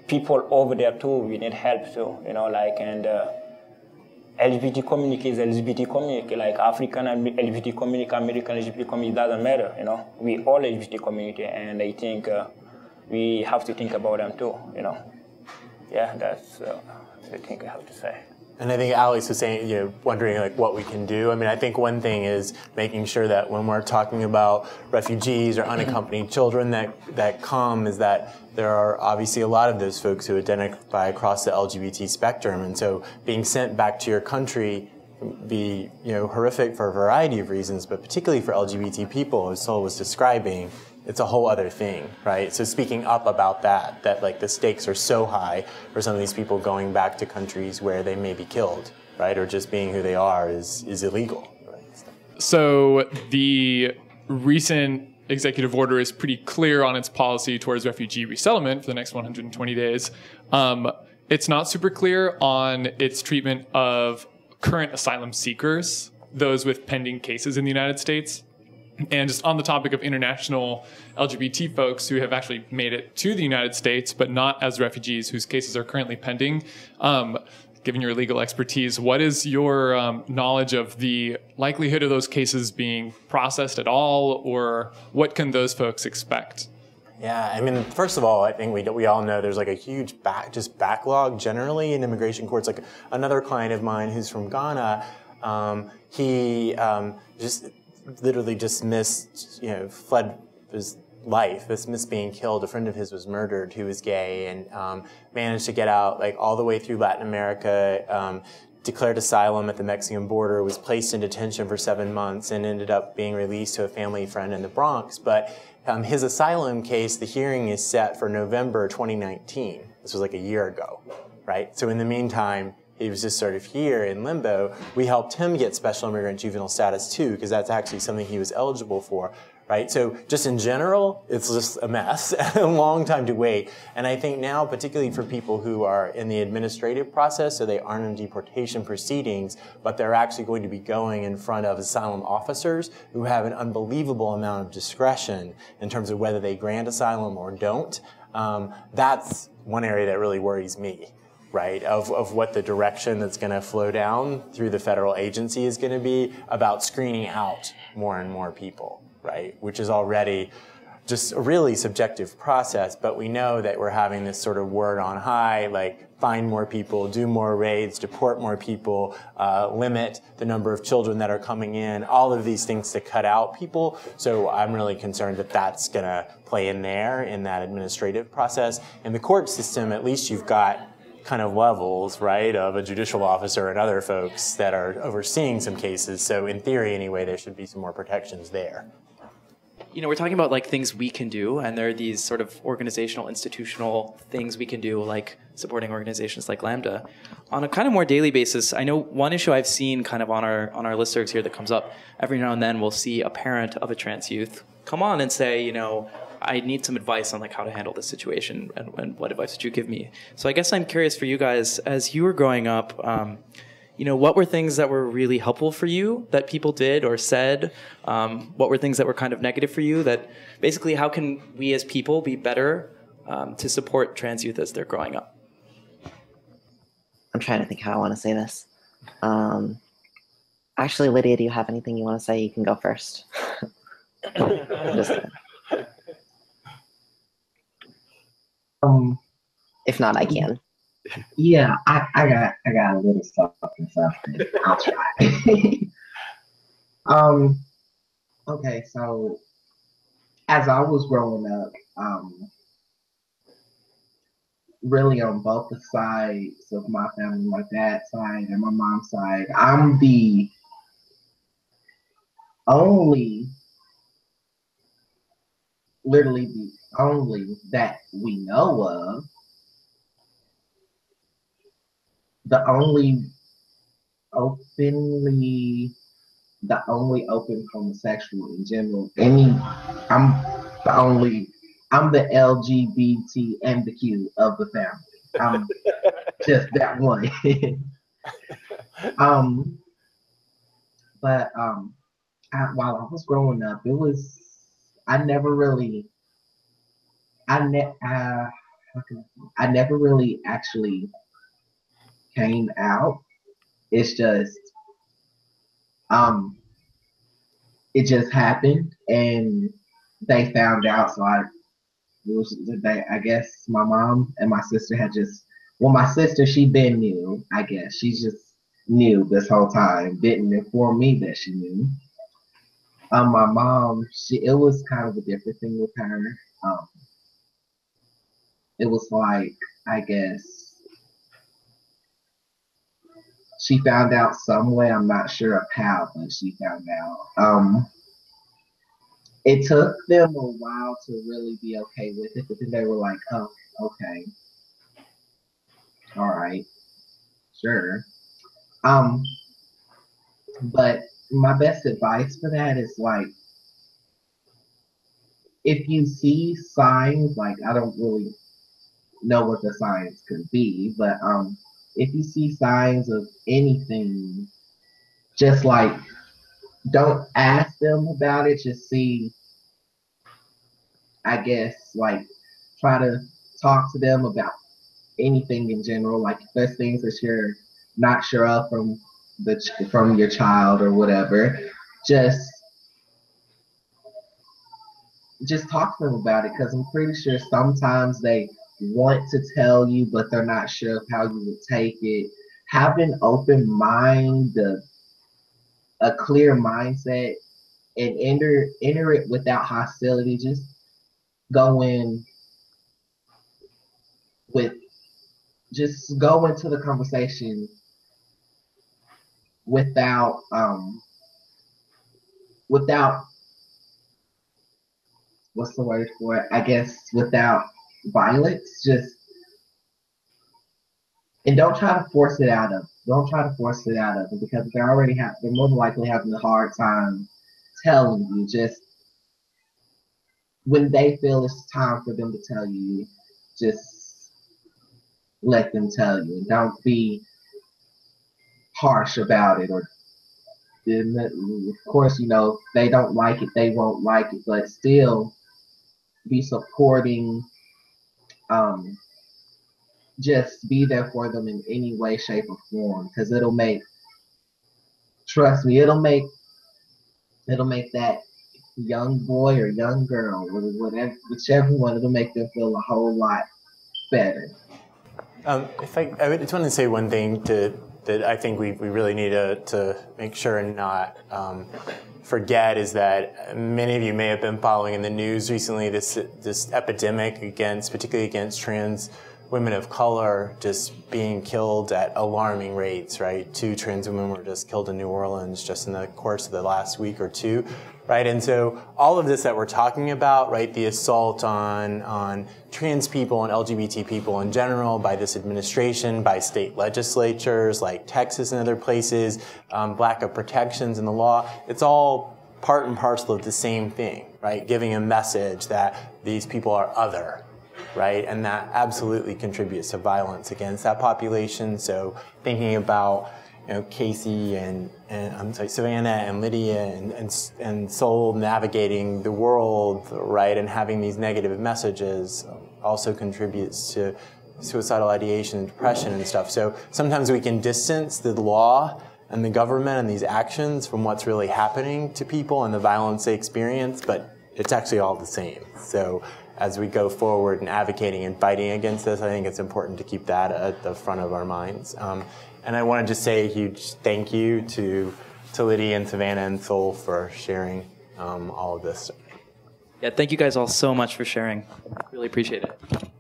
people over there too, we need help too, you know, and LGBT community is LGBT community, African LGBT community, American LGBT community, doesn't matter, you know. We all LGBT community, and I think we have to think about them too, you know. Yeah, that's the thing I have to say. And I think Alex was saying, wondering what we can do. I mean, I think one thing is making sure that when we're talking about refugees or unaccompanied children that come, is that there are obviously a lot of those folks who identify across the LGBT spectrum, and so being sent back to your country can be horrific for a variety of reasons, but particularly for LGBT people, as Sol was describing, it's a whole other thing, right? So speaking up about that the stakes are so high for some of these people going back to countries where they may be killed, right? Or just being who they are is illegal. Right? So the recent executive order is pretty clear on its policy towards refugee resettlement for the next 120 days. It's not super clear on its treatment of current asylum seekers, those with pending cases in the United States. And just on the topic of international LGBT folks who have actually made it to the United States, but not as refugees whose cases are currently pending, given your legal expertise, what is your knowledge of the likelihood of those cases being processed at all, or what can those folks expect? Yeah, I mean, first of all, I think we all know there's like a huge backlog generally in immigration courts. Like another client of mine who's from Ghana, he just literally dismissed, fled his life, dismissed being killed. A friend of his was murdered who was gay, and managed to get out like all the way through Latin America, declared asylum at the Mexican border, was placed in detention for 7 months, and ended up being released to a family friend in the Bronx. But his asylum case, the hearing is set for November 2019. This was like a year ago, right? So in the meantime, he was just sort of here in limbo. We helped him get special immigrant juvenile status too, because that's actually something he was eligible for, right? So just in general, it's just a mess, a long time to wait. And I think now, particularly for people who are in the administrative process, so they aren't in deportation proceedings, but they're actually going to be going in front of asylum officers who have an unbelievable amount of discretion in terms of whether they grant asylum or don't. That's one area that really worries me, right, of what the direction that's going to flow down through the federal agency is going to be about screening out more and more people, right, which is already just a really subjective process, but we know that we're having this sort of word on high, like find more people, do more raids, deport more people, limit the number of children that are coming in, all of these things to cut out people. So I'm really concerned that that's going to play in there in that administrative process. In the court system, at least you've got kind of levels, right, of a judicial officer and other folks that are overseeing some cases. So in theory, anyway, there should be some more protections there. We're talking about like things we can do, and there are these sort of organizational, institutional things we can do, like supporting organizations like Lambda. On a kind of more daily basis, I know one issue I've seen kind of on our listservs here that comes up every now and then, we'll see a parent of a trans youth come on and say, I need some advice on like how to handle this situation, and what advice would you give me? So I guess I'm curious for you guys, as you were growing up, what were things that were really helpful for you that people did or said? What were things that were kind of negative for you? That basically, how can we as people be better to support trans youth as they're growing up? I'm trying to think how I want to say this. Actually, Lydia, do you have anything you want to say? You can go first. If not, I can. Yeah, I got a little something. I'll try. Okay, so as I was growing up, really on both the sides of my family, my dad's side and my mom's side, I'm the only, literally the only that we know of, the only open homosexual in general. I'm the LGBT and the Q of the family. I'm just that one. While I was growing up, I never really actually came out. It's just it just happened, and they found out. So I guess my mom and my sister had my sister, she been knew. I guess she just knew this whole time. Didn't inform me that she knew. My mom, it was kind of a different thing with her. It was like, I guess she found out some way. I'm not sure of how, but she found out. It took them a while to really be okay with it, but then they were like, oh, okay. All right. Sure. But my best advice for that is like, if you see signs, like I don't really know what the signs could be, but if you see signs of anything, just like don't ask them about it, just see, I guess, like try to talk to them about anything in general. Like if there's things that you're not sure of from your child or whatever, just talk to them about it, because I'm pretty sure sometimes they want to tell you, but they're not sure of how you would take it. Have an open mind, a clear mindset, and enter it without hostility. Just go in with, just go into the conversation without what's the word for it? I guess without violence. Just, and don't try to force it out of. Don't try to force it out of them, because they're more than likely having a hard time telling you. Just when they feel it's time for them to tell you, just let them tell you, and don't be harsh about it. Or, of course, you know, they don't like it, they won't like it, but still be supporting. Just be there for them in any way, shape, or form, because it'll make, trust me, it'll make that young boy or young girl, or whatever, whichever one, it'll make them feel a whole lot better. If I just want to say one thing that I think we really need to make sure and not forget, is that many of you may have been following in the news recently this epidemic particularly against trans women of color just being killed at alarming rates, right? 2 trans women were just killed in New Orleans just in the course of the last week or two, right? And so all of this that we're talking about, right, the assault on trans people and LGBT people in general by this administration, by state legislatures like Texas and other places, lack of protections in the law, it's all part and parcel of the same thing, right? Giving a message that these people are other, right? And that absolutely contributes to violence against that population. So thinking about, you know, Casey and Savannah and Lydia and Soul navigating the world, right, and having these negative messages also contributes to suicidal ideation and depression and stuff. So sometimes we can distance the law and the government and these actions from what's really happening to people and the violence they experience, but it's actually all the same. So as we go forward and advocating and fighting against this, I think it's important to keep that at the front of our minds. And I want to just say a huge thank you to Lydia and Savannah and Soul for sharing all of this. Yeah, thank you guys all so much for sharing. Really appreciate it.